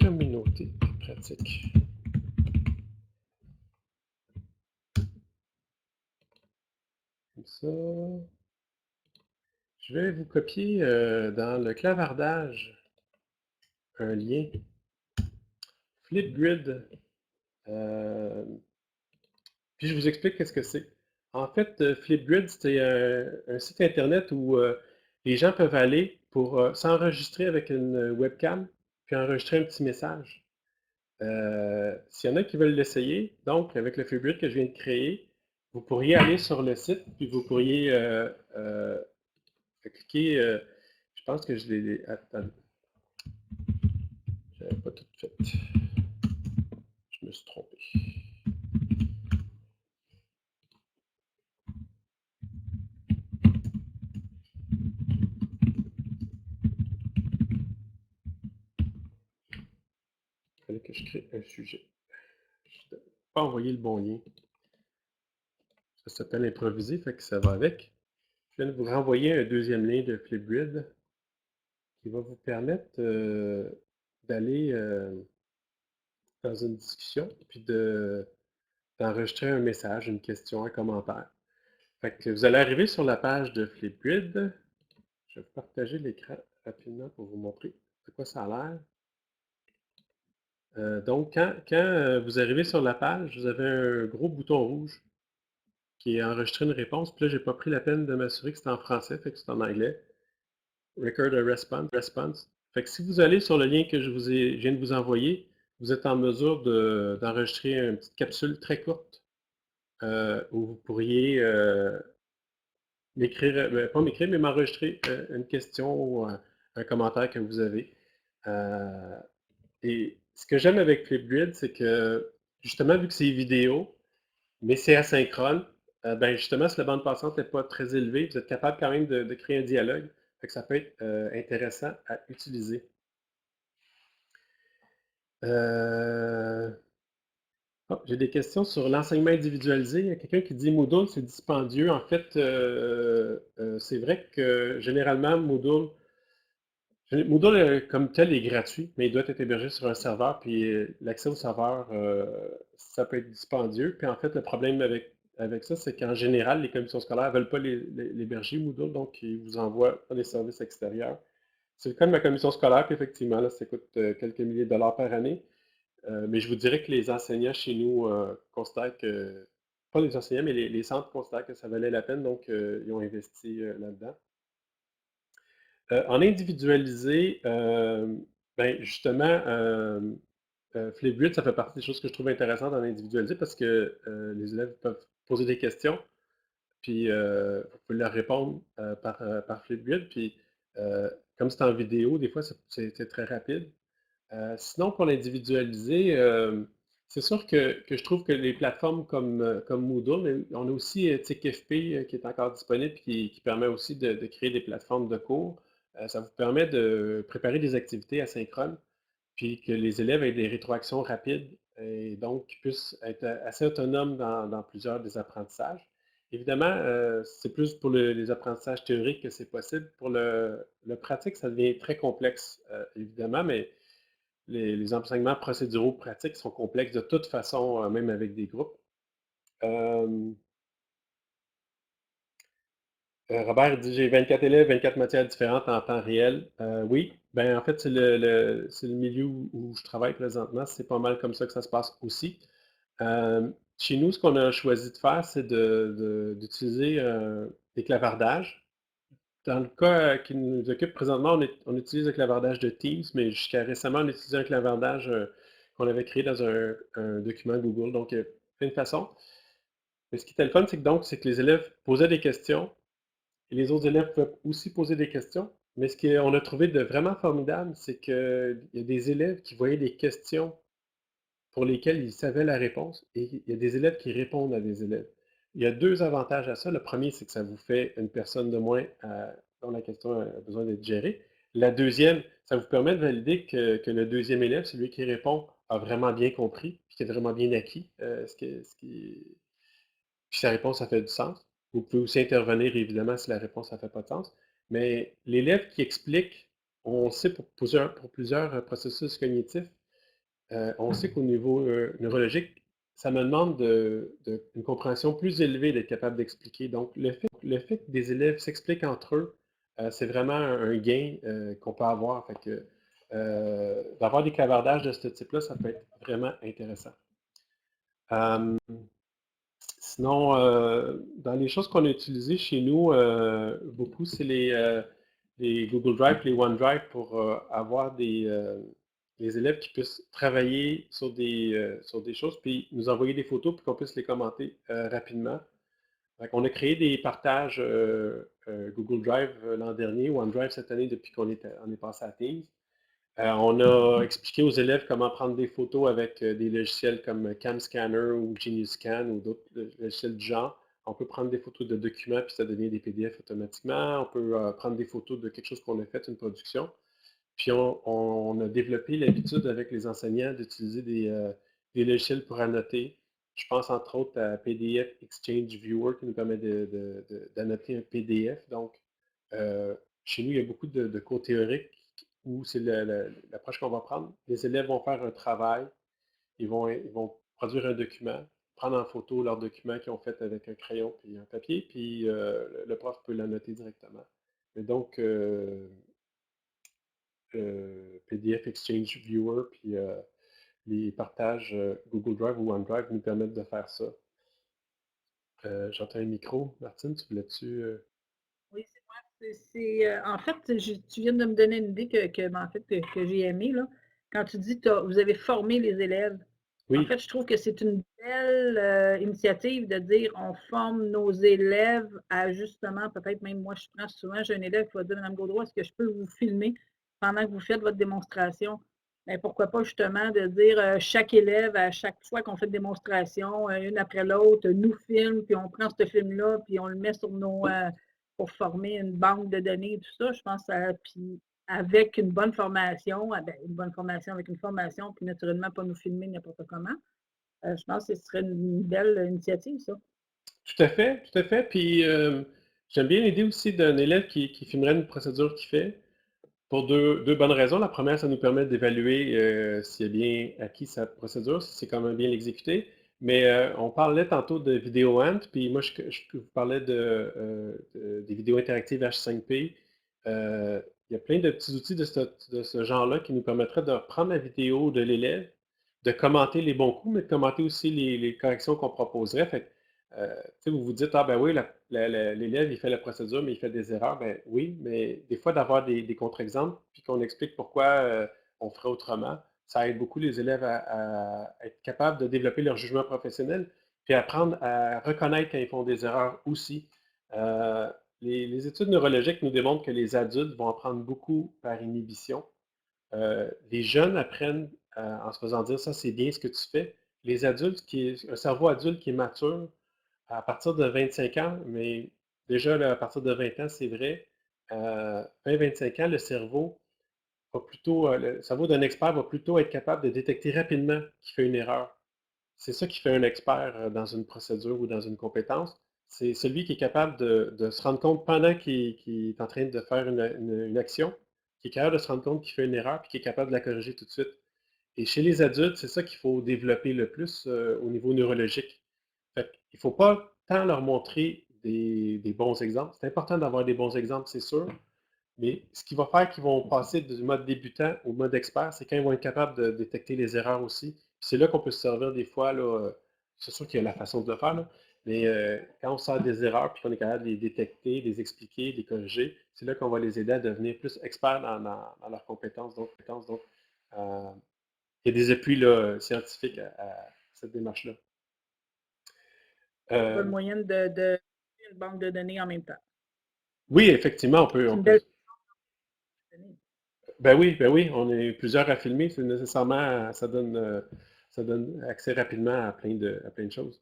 Communauté pratique. Comme ça. Je vais vous copier dans le clavardage un lien. Flipgrid. Puis je vous explique qu'est-ce que c'est. En fait, Flipgrid, c'est un site internet où les gens peuvent aller pour s'enregistrer avec une webcam, puis enregistrer un petit message. S'il y en a qui veulent l'essayer, donc avec le Flipgrid que je viens de créer, vous pourriez aller sur le site, puis vous pourriez cliquer. Je pense que je l'ai. Attends, j'avais pas tout fait. Je me suis trompé. Il fallait que je crée un sujet. Je n'ai pas envoyé le bon lien. Ça s'appelle improviser, fait que ça va avec. Je viens de vous renvoyer un deuxième lien de Flipgrid qui va vous permettre d'aller dans une discussion puis d'enregistrer un message, une question, un commentaire. Fait que vous allez arriver sur la page de Flipgrid. Je vais vous partager l'écran rapidement pour vous montrer de quoi ça a l'air. Donc, quand vous arrivez sur la page, vous avez un gros bouton rouge qui est enregistrer une réponse. Puis là, j'ai pas pris la peine de m'assurer que c'était en français, fait que c'est en anglais. Record a response. Fait que si vous allez sur le lien que je viens de vous envoyer, vous êtes en mesure d'enregistrer une petite capsule très courte où vous pourriez m'écrire, pas m'écrire, mais m'enregistrer une question ou un commentaire que vous avez. Et ce que j'aime avec Flipgrid, c'est que justement, vu que c'est vidéo, mais c'est asynchrone, ben justement, si la bande passante n'est pas très élevée, vous êtes capable quand même de créer un dialogue. Fait que ça peut être intéressant à utiliser. J'ai des questions sur l'enseignement individualisé. Il y a quelqu'un qui dit Moodle, c'est dispendieux. En fait, c'est vrai que généralement, Moodle comme tel est gratuit, mais il doit être hébergé sur un serveur, puis l'accès au serveur, ça peut être dispendieux. Puis en fait, le problème avec ça, c'est qu'en général, les commissions scolaires ne veulent pas l'héberger, Moodle, donc ils vous envoient dans les services extérieurs. C'est le cas de ma commission scolaire, puis effectivement, là, ça coûte quelques milliers de dollars par année. Mais je vous dirais que les enseignants chez nous considèrent que, pas les enseignants, mais les centres considèrent que ça valait la peine, donc ils ont investi là-dedans. En individualisé, ben justement, Flipgrid, ça fait partie des choses que je trouve intéressantes en individualisé parce que les élèves peuvent poser des questions, puis vous pouvez leur répondre par Flipgrid, puis comme c'est en vidéo, des fois c'est très rapide. Sinon, pour l'individualiser, c'est sûr que je trouve que les plateformes comme Moodle, mais on a aussi TickFP qui est encore disponible et qui permet aussi de créer des plateformes de cours. Ça vous permet de préparer des activités asynchrones, puis que les élèves aient des rétroactions rapides et donc qu'ils puissent être assez autonomes dans plusieurs des apprentissages. Évidemment, c'est plus pour les apprentissages théoriques que c'est possible. Pour le pratique, ça devient très complexe, évidemment, mais les enseignements procéduraux pratiques sont complexes de toute façon, même avec des groupes. Robert dit j'ai 24 élèves, 24 matières différentes en temps réel. Oui, ben en fait, c'est le milieu où je travaille présentement. C'est pas mal comme ça que ça se passe aussi. Chez nous, ce qu'on a choisi de faire, c'est d'utiliser des clavardages. Dans le cas qui nous occupe présentement, on utilise le clavardage de Teams, mais jusqu'à récemment, on utilisait un clavardage qu'on avait créé dans un document Google. Donc, il y a plein de façons. Mais ce qui était le fun, c'est que les élèves posaient des questions et les autres élèves pouvaient aussi poser des questions. Mais ce qu'on a trouvé de vraiment formidable, c'est qu'il y a des élèves qui voyaient des questions pour lesquels ils savaient la réponse et il y a des élèves qui répondent à des élèves. Il y a deux avantages à ça. Le premier, c'est que ça vous fait une personne de moins dont la question a besoin d'être gérée. La deuxième, ça vous permet de valider que le deuxième élève, celui qui répond, a vraiment bien compris, puis qui a vraiment bien acquis puis sa réponse, ça fait du sens. Vous pouvez aussi intervenir, évidemment, si la réponse, ça ne fait pas de sens. Mais l'élève qui explique on sait pour plusieurs processus cognitifs, on sait qu'au niveau neurologique, ça me demande une compréhension plus élevée d'être capable d'expliquer. Donc, le fait que des élèves s'expliquent entre eux, c'est vraiment un gain qu'on peut avoir. Fait que d'avoir des clavardages de ce type-là, ça peut être vraiment intéressant. Sinon, dans les choses qu'on a utilisées chez nous, beaucoup, c'est les Google Drive, les OneDrive pour avoir des élèves qui puissent travailler sur des choses, puis nous envoyer des photos, puis qu'on puisse les commenter rapidement. On a créé des partages Google Drive l'an dernier, OneDrive cette année depuis on est passé à Teams. On a expliqué aux élèves comment prendre des photos avec des logiciels comme CamScanner ou GeniusScan ou d'autres logiciels du genre. On peut prendre des photos de documents puis ça devient des PDF automatiquement. On peut prendre des photos de quelque chose qu'on a fait, une production. Puis on a développé l'habitude avec les enseignants d'utiliser des logiciels pour annoter. Je pense entre autres à PDF Exchange Viewer qui nous permet d'annoter un PDF. Donc, chez nous, il y a beaucoup de cours théoriques où c'est l'approche qu'on va prendre. Les élèves vont faire un travail, ils vont produire un document, prendre en photo leur document qu'ils ont fait avec un crayon puis un papier, puis le prof peut l'annoter directement. Et donc, PDF Exchange Viewer, puis les partages Google Drive ou OneDrive nous permettent de faire ça. J'entends un micro. Martine, tu voulais-tu... Oui, c'est moi. En fait, tu viens de me donner une idée que j'ai aimée, là. Quand tu dis que vous avez formé les élèves, en Oui, fait, je trouve que c'est une belle initiative de dire on forme nos élèves à justement, peut-être même moi, je prends souvent, j'ai un élève qui va dire, Madame Gaudreau, est-ce que je peux vous filmer pendant que vous faites votre démonstration? Ben, pourquoi pas justement de dire chaque élève, à chaque fois qu'on fait une démonstration, une après l'autre, nous filme, puis on prend ce film-là, puis on le met sur pour former une banque de données et tout ça. Je pense puis avec une bonne formation, une bonne formation avec une formation, puis naturellement pas nous filmer n'importe comment. Je pense que ce serait une belle initiative, ça. tout à fait, tout à fait. Puis j'aime bien l'idée aussi d'un élève qui filmerait une procédure qu'il fait pour deux bonnes raisons. La première, ça nous permet d'évaluer s'il a bien acquis sa procédure, si c'est quand même bien l'exécuter. Mais on parlait tantôt de vidéo Ant, puis moi je vous parlais des vidéos interactives H5P. Il y a plein de petits outils de ce genre-là qui nous permettraient de reprendre la vidéo de l'élève, de commenter les bons coups, mais de commenter aussi les corrections qu'on proposerait. Fait vous vous dites, ah ben oui, l'élève, il fait la procédure, mais il fait des erreurs. Ben oui, mais des fois, d'avoir des contre-exemples, puis qu'on explique pourquoi on ferait autrement, ça aide beaucoup les élèves à être capables de développer leur jugement professionnel, puis apprendre à reconnaître quand ils font des erreurs aussi. Euh, les études neurologiques nous démontrent que les adultes vont apprendre beaucoup par inhibition. Les jeunes apprennent en se faisant dire ça, c'est bien ce que tu fais. Les adultes, un cerveau adulte qui est mature, à partir de 25 ans, mais déjà là, à partir de 20 ans, c'est vrai, 20-25 ans, le cerveau d'un expert va plutôt être capable de détecter rapidement qu'il fait une erreur. C'est ça qui fait un expert dans une procédure ou dans une compétence. C'est celui qui est capable de se rendre compte pendant qu'il est en train de faire une action, qui est capable de se rendre compte qu'il fait une erreur, puis qui est capable de la corriger tout de suite. Et chez les adultes, c'est ça qu'il faut développer le plus au niveau neurologique. Fait il ne faut pas tant leur montrer des bons exemples. C'est important d'avoir des bons exemples, c'est sûr, mais ce qui va faire qu'ils vont passer du mode débutant au mode expert, c'est quand ils vont être capables de détecter les erreurs aussi. C'est là qu'on peut se servir des fois, là, c'est sûr qu'il y a la façon de le faire, là, mais quand on sort des erreurs puis qu'on est capable de les détecter, de les expliquer, de les corriger, c'est là qu'on va les aider à devenir plus experts dans leurs compétences. Donc, euh, il y a des appuis là, scientifiques à cette démarche-là. Une bonne Euh, moyenne de une banque de données en même temps. oui, effectivement, C'est une belle donnée. ben oui, on est plusieurs à filmer, c'est nécessairement, ça donne accès rapidement à plein de choses.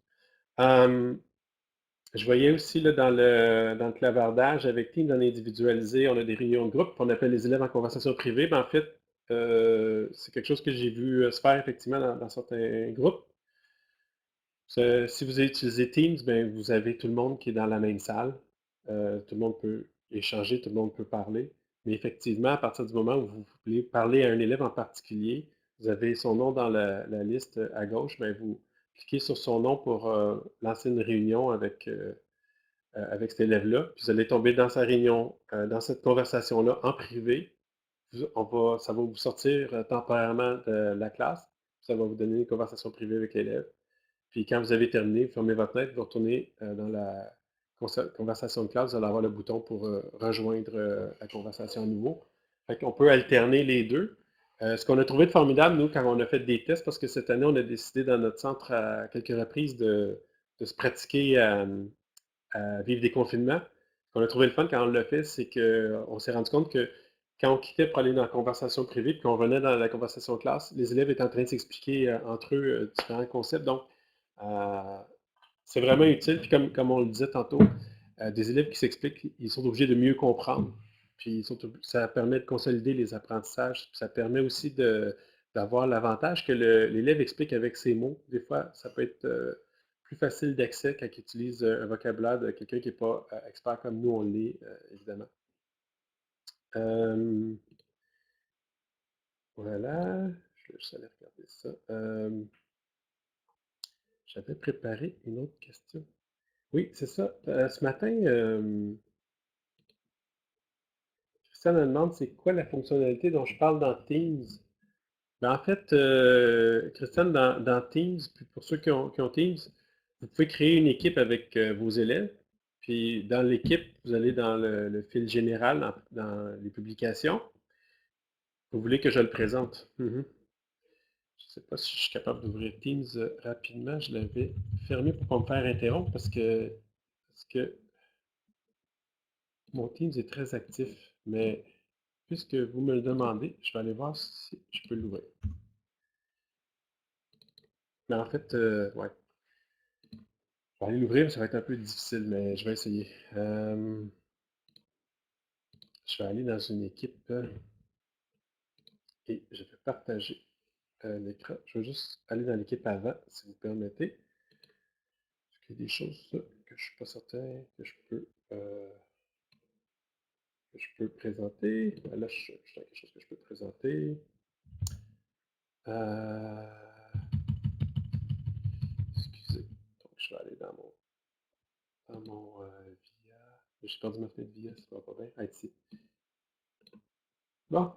Je voyais aussi là, dans le clavardage, avec Teams, on est individualisé, on a des réunions de groupe, on appelle les élèves en conversation privée. Ben, en fait, c'est quelque chose que j'ai vu se faire effectivement dans certains groupes. Si vous utilisez Teams, ben, vous avez tout le monde qui est dans la même salle. Tout le monde peut échanger, tout le monde peut parler. Mais effectivement, à partir du moment où vous voulez parler à un élève en particulier, vous avez son nom dans la liste à gauche, bien, vous cliquez sur son nom pour lancer une réunion avec cet élève-là. Puis vous allez tomber dans sa réunion, dans cette conversation-là en privé. Ça va vous sortir temporairement de la classe. Ça va vous donner une conversation privée avec l'élève. Puis quand vous avez terminé, vous fermez votre fenêtre, vous retournez dans la conversation de classe, vous allez avoir le bouton pour rejoindre la conversation à nouveau. Fait qu'on peut alterner les deux. Ce qu'on a trouvé de formidable, nous, quand on a fait des tests, parce que cette année, on a décidé dans notre centre à quelques reprises de se pratiquer à vivre des confinements. Ce qu'on a trouvé le fun quand on l'a fait, c'est qu'on s'est rendu compte que quand on quittait pour aller dans la conversation privée, puis qu'on revenait dans la conversation classe, les élèves étaient en train de s'expliquer entre eux différents concepts. Donc, c'est vraiment utile. Puis comme on le disait tantôt, des élèves qui s'expliquent, ils sont obligés de mieux comprendre. Puis ça permet de consolider les apprentissages. Puis ça permet aussi d'avoir l'avantage que l'élève explique avec ses mots. Des fois, ça peut être plus facile d'accès quand il utilise un vocabulaire de quelqu'un qui n'est pas expert comme nous, on l'est, évidemment. Voilà. Je vais juste aller regarder ça. J'avais préparé une autre question. Oui, c'est ça. Ce matin, Christian me demande c'est quoi la fonctionnalité dont je parle dans Teams. Ben, en fait, Christiane, dans Teams, puis pour ceux qui ont Teams, vous pouvez créer une équipe avec vos élèves. Puis dans l'équipe, vous allez dans le fil général, dans les publications. Vous voulez que je le présente? Je ne sais pas si je suis capable d'ouvrir Teams rapidement. Je l'avais fermé pour ne pas me faire interrompre parce que mon Teams est très actif. Mais puisque vous me le demandez, je vais aller voir si je peux l'ouvrir. Mais en fait, ouais. Je vais aller l'ouvrir, ça va être un peu difficile, mais je vais essayer. Je vais aller dans une équipe et je vais partager l'écran. Je vais juste aller dans l'équipe avant, si vous permettez. Parce qu'il y a des choses que je ne suis pas certain que je peux présenter. Là, je suis dans quelque chose que je peux présenter. Excusez. Donc, je vais aller dans mon VIA. J'ai perdu ma fenêtre VIA, ça va pas bien. Ah, ici. Bon.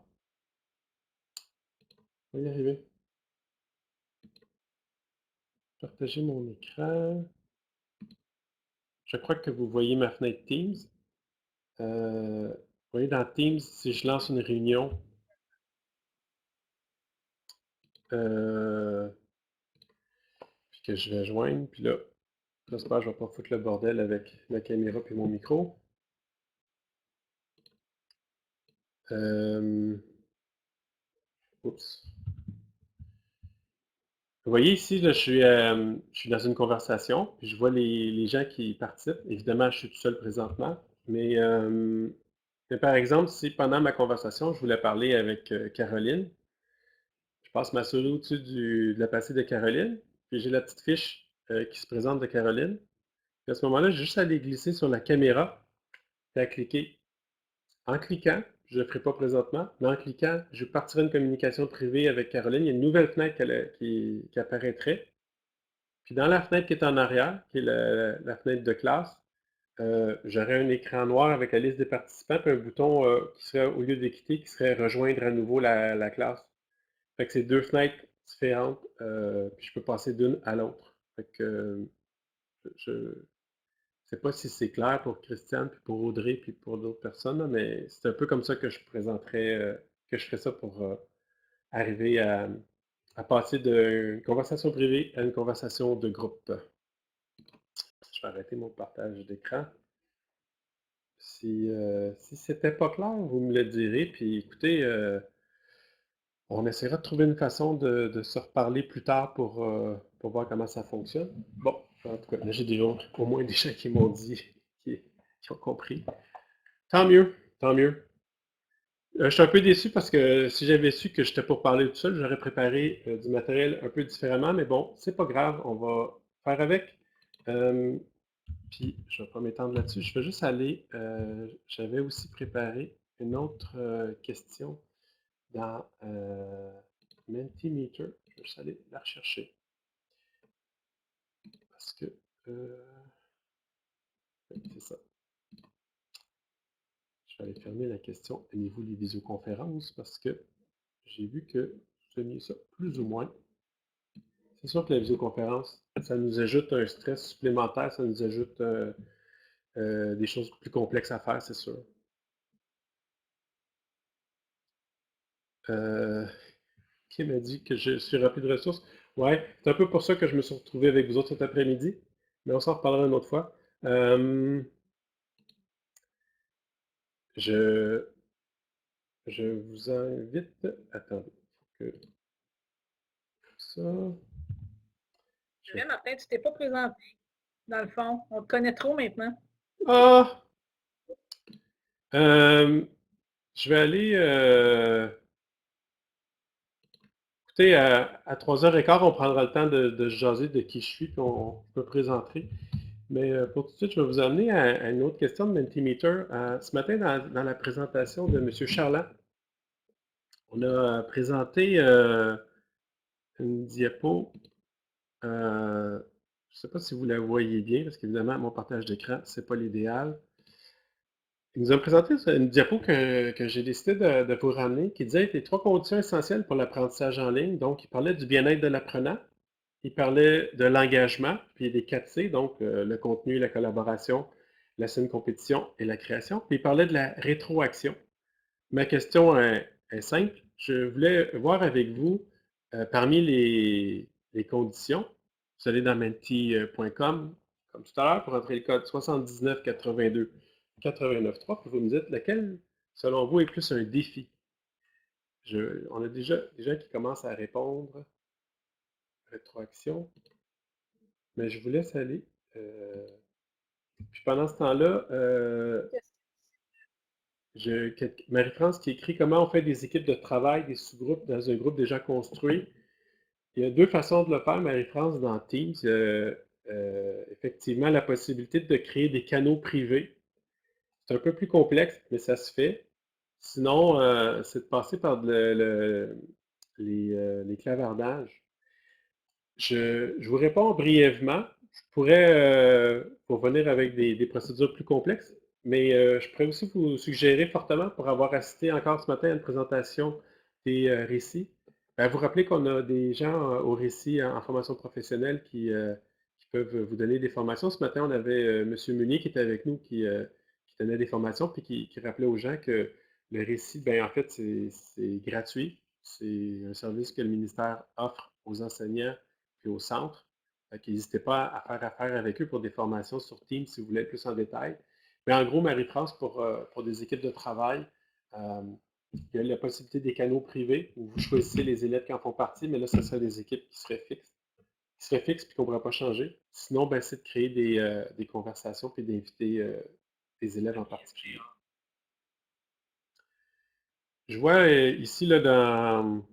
On va y arriver. Partager mon écran. Je crois que vous voyez ma fenêtre Teams. Vous voyez dans Teams, si je lance une réunion, puis que je vais joindre, puis là, j'espère que je ne vais pas foutre le bordel avec ma caméra et mon micro. Oups. Vous voyez ici, là, je suis dans une conversation, puis je vois les gens qui participent. Évidemment, je suis tout seul présentement, mais par exemple, si pendant ma conversation, je voulais parler avec Caroline, je passe ma souris au-dessus de la passée de Caroline, puis j'ai la petite fiche qui se présente de Caroline. Puis à ce moment-là, j'ai juste à aller glisser sur la caméra et à cliquer. En cliquant, je ne le ferai pas présentement, mais en cliquant, je partirai une communication privée avec Caroline. Il y a une nouvelle fenêtre qui apparaîtrait. Puis dans la fenêtre qui est en arrière, qui est la fenêtre de classe, j'aurai un écran noir avec la liste des participants, puis un bouton qui serait, au lieu de quitter, qui serait rejoindre à nouveau la classe. Fait que c'est deux fenêtres différentes, puis je peux passer d'une à l'autre. Fait que je ne sais pas si c'est clair pour Christiane, puis pour Audrey, puis pour d'autres personnes, là, mais c'est un peu comme ça que je présenterais, que je ferais ça pour arriver à passer d'une conversation privée à une conversation de groupe. Je vais arrêter mon partage d'écran. Si c'était pas clair, vous me le direz, puis écoutez, on essaiera de trouver une façon de se reparler plus tard pour voir comment ça fonctionne. Bon, en tout cas, là, j'ai au moins des gens qui m'ont dit, qui ont compris. Tant mieux, tant mieux. Je suis un peu déçu parce que si j'avais su que j'étais pour parler tout seul, j'aurais préparé du matériel un peu différemment, mais bon, c'est pas grave, on va faire avec. Puis, je ne vais pas m'étendre là-dessus. Je vais juste aller, j'avais aussi préparé une autre question dans Mentimeter. Je vais juste aller la rechercher. Parce que c'est ça. Je vais aller fermer la question. Aimez-vous les visioconférences? Parce que j'ai vu que vous aimiez ça plus ou moins. C'est sûr que la visioconférence, ça nous ajoute un stress supplémentaire, ça nous ajoute des choses plus complexes à faire, c'est sûr. Qui m'a dit que je suis rempli de ressources? Ouais, c'est un peu pour ça que je me suis retrouvé avec vous autres cet après-midi, mais on s'en reparlera une autre fois. Je, je vous invite. Attendez, faut que ça. Martin, tu t'es pas présenté, dans le fond. On te connaît trop maintenant. Ah! Je vais aller. Écoutez, à 3h15, on prendra le temps de jaser de qui je suis, puis on me présenterai. Mais pour tout de suite, je vais vous amener à une autre question de Mentimeter. Ce matin, dans la présentation de M. Charland, on a présenté une diapo. Je ne sais pas si vous la voyez bien, parce qu'évidemment, mon partage d'écran, ce n'est pas l'idéal. Il nous a présenté une diapo que j'ai décidé de vous ramener, qui disait les 3 conditions essentielles pour l'apprentissage en ligne. Donc, il parlait du bien-être de l'apprenant, il parlait de l'engagement, puis des 4 C, donc le contenu, la collaboration, la saine compétition et la création. Puis il parlait de la rétroaction. Ma question est simple. Je voulais voir avec vous, parmi les conditions, vous allez dans menti.com, comme tout à l'heure, pour entrer le code 79 82 89 3, puis vous me dites lequel, selon vous, est plus un défi. On a déjà des gens qui commencent à répondre. Rétroaction. Mais je vous laisse aller. Puis pendant ce temps-là, Marie-France qui écrit comment on fait des équipes de travail, des sous-groupes dans un groupe déjà construit. Il y a 2 façons de le faire, Marie-France, dans Teams. Effectivement, la possibilité de créer des canaux privés. C'est un peu plus complexe, mais ça se fait. Sinon, c'est de passer par les clavardages. Je vous réponds brièvement. Je pourrais vous revenir avec des procédures plus complexes, mais je pourrais aussi vous suggérer fortement, pour avoir assisté encore ce matin à une présentation des récits, vous rappeler qu'on a des gens au récit en formation professionnelle qui peuvent vous donner des formations. Ce matin, on avait M. Munier qui était avec nous, qui donnait des formations, puis qui rappelait aux gens que le récit, ben, en fait, c'est gratuit. C'est un service que le ministère offre aux enseignants puis au centre. N'hésitez pas à faire affaire avec eux pour des formations sur Teams si vous voulez être plus en détail. Mais en gros, Marie-France, pour des équipes de travail, euh, il y a la possibilité des canaux privés où vous choisissez les élèves qui en font partie, mais là, ce serait des équipes qui seraient fixes et qu'on ne pourra pas changer. Sinon, ben, c'est de créer des conversations puis d'inviter des élèves en particulier. Je vois ici là, dans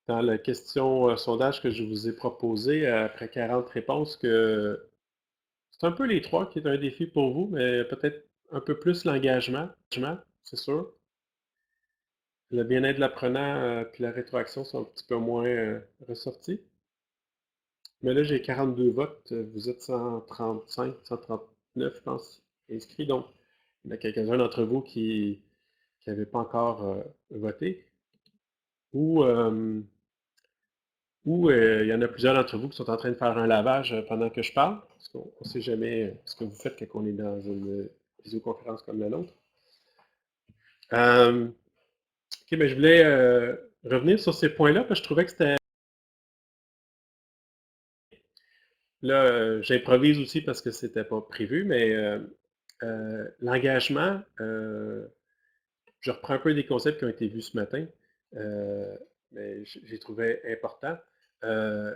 la question sondage que je vous ai proposée, après 40 réponses, que c'est un peu les 3 qui est un défi pour vous, mais peut-être un peu plus l'engagement, c'est sûr. Le bien-être de l'apprenant puis la rétroaction sont un petit peu moins ressortis. Mais là, j'ai 42 votes. Vous êtes 135, 139, je pense, inscrits. Donc, il y en a quelques-uns d'entre vous qui n'avaient pas encore voté. Ou il y en a plusieurs d'entre vous qui sont en train de faire un lavage pendant que je parle, parce qu'on ne sait jamais ce que vous faites quand on est dans une visioconférence comme la nôtre. OK, ben je voulais revenir sur ces points-là, parce que je trouvais que c'était... Là, j'improvise aussi parce que c'était pas prévu, mais l'engagement, je reprends un peu des concepts qui ont été vus ce matin, mais j'ai trouvé important. Euh,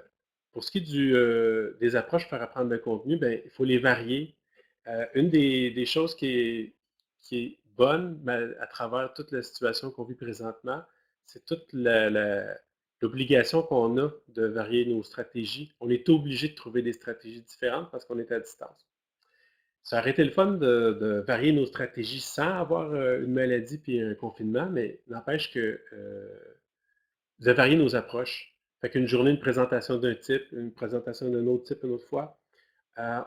pour ce qui est des approches pour apprendre le contenu, ben, il faut les varier. Une des choses qui est bonne ben, à travers toute la situation qu'on vit présentement, c'est toute l'obligation qu'on a de varier nos stratégies. On est obligé de trouver des stratégies différentes parce qu'on est à distance. Ça aurait été le fun de varier nos stratégies sans avoir une maladie puis un confinement, mais n'empêche que de varier nos approches. Fait qu'une journée, une présentation d'un type, une présentation d'un autre type une autre fois.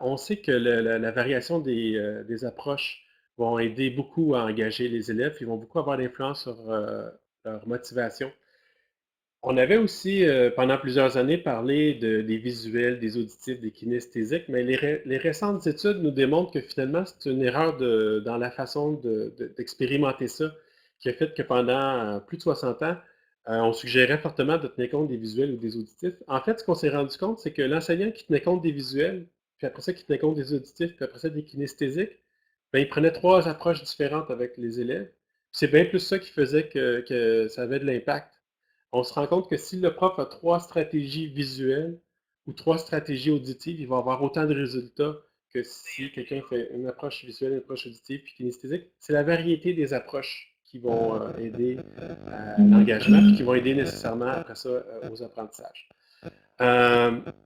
On sait que la variation des approches vont aider beaucoup à engager les élèves, ils vont beaucoup avoir d'influence sur leur motivation. On avait aussi, pendant plusieurs années, parlé des visuels, des auditifs, des kinesthésiques, mais les récentes études nous démontrent que finalement, c'est une erreur dans la façon d'expérimenter ça, qui a fait que pendant plus de 60 ans, on suggérait fortement de tenir compte des visuels ou des auditifs. En fait, ce qu'on s'est rendu compte, c'est que l'enseignant qui tenait compte des visuels, puis après ça, qui tenait compte des auditifs, puis après ça, des kinesthésiques, ben, il prenait trois approches différentes avec les élèves. C'est bien plus ça qui faisait que ça avait de l'impact. On se rend compte que si le prof a trois stratégies visuelles ou trois stratégies auditives, il va avoir autant de résultats que si quelqu'un fait une approche visuelle, une approche auditive puis kinesthésique. C'est la variété des approches qui vont aider à l'engagement puis qui vont aider nécessairement après ça aux apprentissages.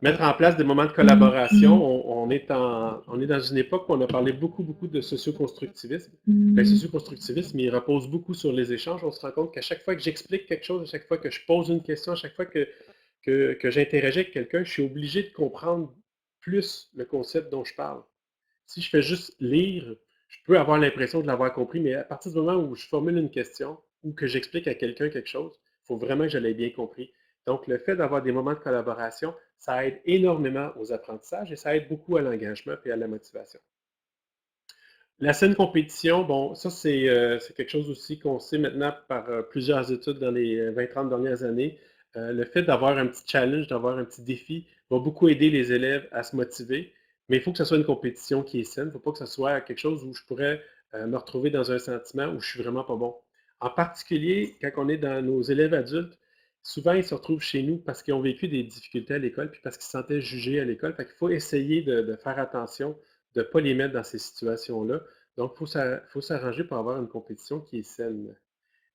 Mettre en place des moments de collaboration. On est dans une époque où on a parlé beaucoup de socioconstructivisme. Le socioconstructivisme, il repose beaucoup sur les échanges. On se rend compte qu'à chaque fois que j'explique quelque chose, à chaque fois que je pose une question, à chaque fois que j'interagis avec quelqu'un, je suis obligé de comprendre plus le concept dont je parle. Si je fais juste lire, je peux avoir l'impression de l'avoir compris, mais à partir du moment où je formule une question ou que j'explique à quelqu'un quelque chose, il faut vraiment que je l'ai bien compris. Donc, le fait d'avoir des moments de collaboration, ça aide énormément aux apprentissages et ça aide beaucoup à l'engagement et à la motivation. La saine compétition, bon, ça c'est quelque chose aussi qu'on sait maintenant par plusieurs études dans les 20-30 dernières années. Le fait d'avoir un petit challenge, d'avoir un petit défi, va beaucoup aider les élèves à se motiver, mais il faut que ce soit une compétition qui est saine. Il ne faut pas que ce soit quelque chose où je pourrais me retrouver dans un sentiment où je suis vraiment pas bon. En particulier, quand on est dans nos élèves adultes, souvent ils se retrouvent chez nous parce qu'ils ont vécu des difficultés à l'école, puis parce qu'ils se sentaient jugés à l'école. Fait qu'il faut essayer de faire attention, de ne pas les mettre dans ces situations-là. Donc, il faut s'arranger pour avoir une compétition qui est saine.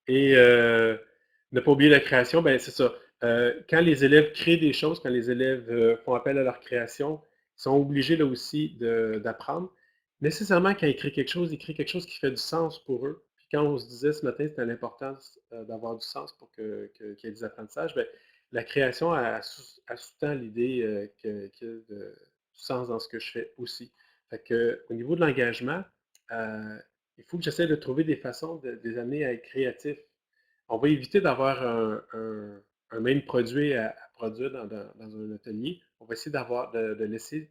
Et ne pas oublier la création, ben c'est ça. Quand les élèves créent des choses, quand les élèves font appel à leur création, ils sont obligés là aussi d'apprendre. Nécessairement, quand ils créent quelque chose qui fait du sens pour eux. Puis quand on se disait ce matin, c'était l'importance d'avoir du sens pour qu'il y ait des apprentissages, ben, la création sous-tend l'idée qu'il y a du sens dans ce que je fais aussi. Fait que, au niveau de l'engagement, euh, il faut que j'essaie de trouver des façons de les amener à être créatifs. On va éviter d'avoir un même produit à produire dans un atelier. On va essayer de laisser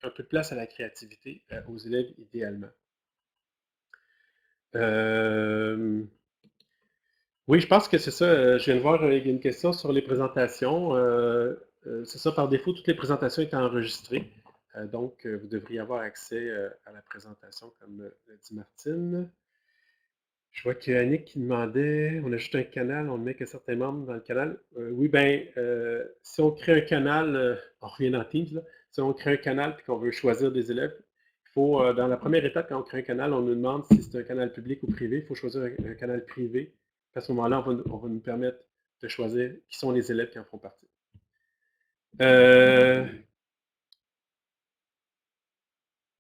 un peu de place à la créativité aux élèves idéalement. Oui, je pense que c'est ça. Je viens de voir il y a une question sur les présentations. C'est ça, par défaut, toutes les présentations étaient enregistrées. Donc, vous devriez avoir accès à la présentation, comme l'a dit Martine. Je vois qu'il y a Annick qui demandait, on ajoute un canal, on met qu'un certain membre dans le canal. Oui, bien, si on crée un canal, on revient dans Teams, là. Si on crée un canal et qu'on veut choisir des élèves, il faut, dans la première étape, quand on crée un canal, on nous demande si c'est un canal public ou privé. Il faut choisir un canal privé. À ce moment-là, on va nous permettre de choisir qui sont les élèves qui en font partie.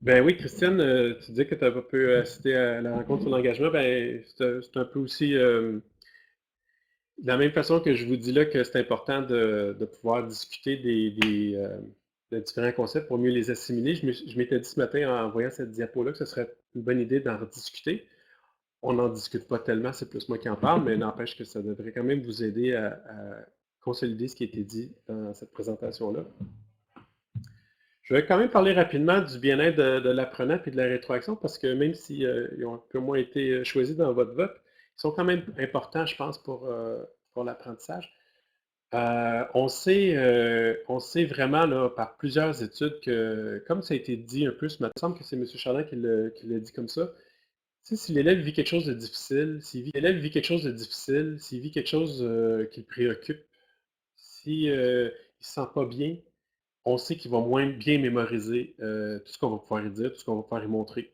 Ben oui, Christiane, tu dis que tu as un peu assisté à la rencontre sur l'engagement. Ben, c'est un peu aussi de la même façon que je vous dis là que c'est important de pouvoir discuter de différents concepts pour mieux les assimiler. Je m'étais dit ce matin en voyant cette diapo-là que ce serait une bonne idée d'en rediscuter. On n'en discute pas tellement, c'est plus moi qui en parle, mais n'empêche que ça devrait quand même vous aider à consolider ce qui a été dit dans cette présentation-là. Je vais quand même parler rapidement du bien-être de l'apprenant et de la rétroaction parce que même s'ils ont un peu moins été choisis dans votre vote, ils sont quand même importants, je pense, pour l'apprentissage. On sait vraiment là, par plusieurs études que, comme ça a été dit un peu ce matin, il me semble que c'est M. Chardin qui l'a dit comme ça. Tu sais, si l'élève vit quelque chose de difficile, l'élève vit quelque chose de difficile, s'il vit quelque chose qui le préoccupe, s'il ne se sent pas bien, on sait qu'il va moins bien mémoriser tout ce qu'on va pouvoir y dire, tout ce qu'on va pouvoir y montrer.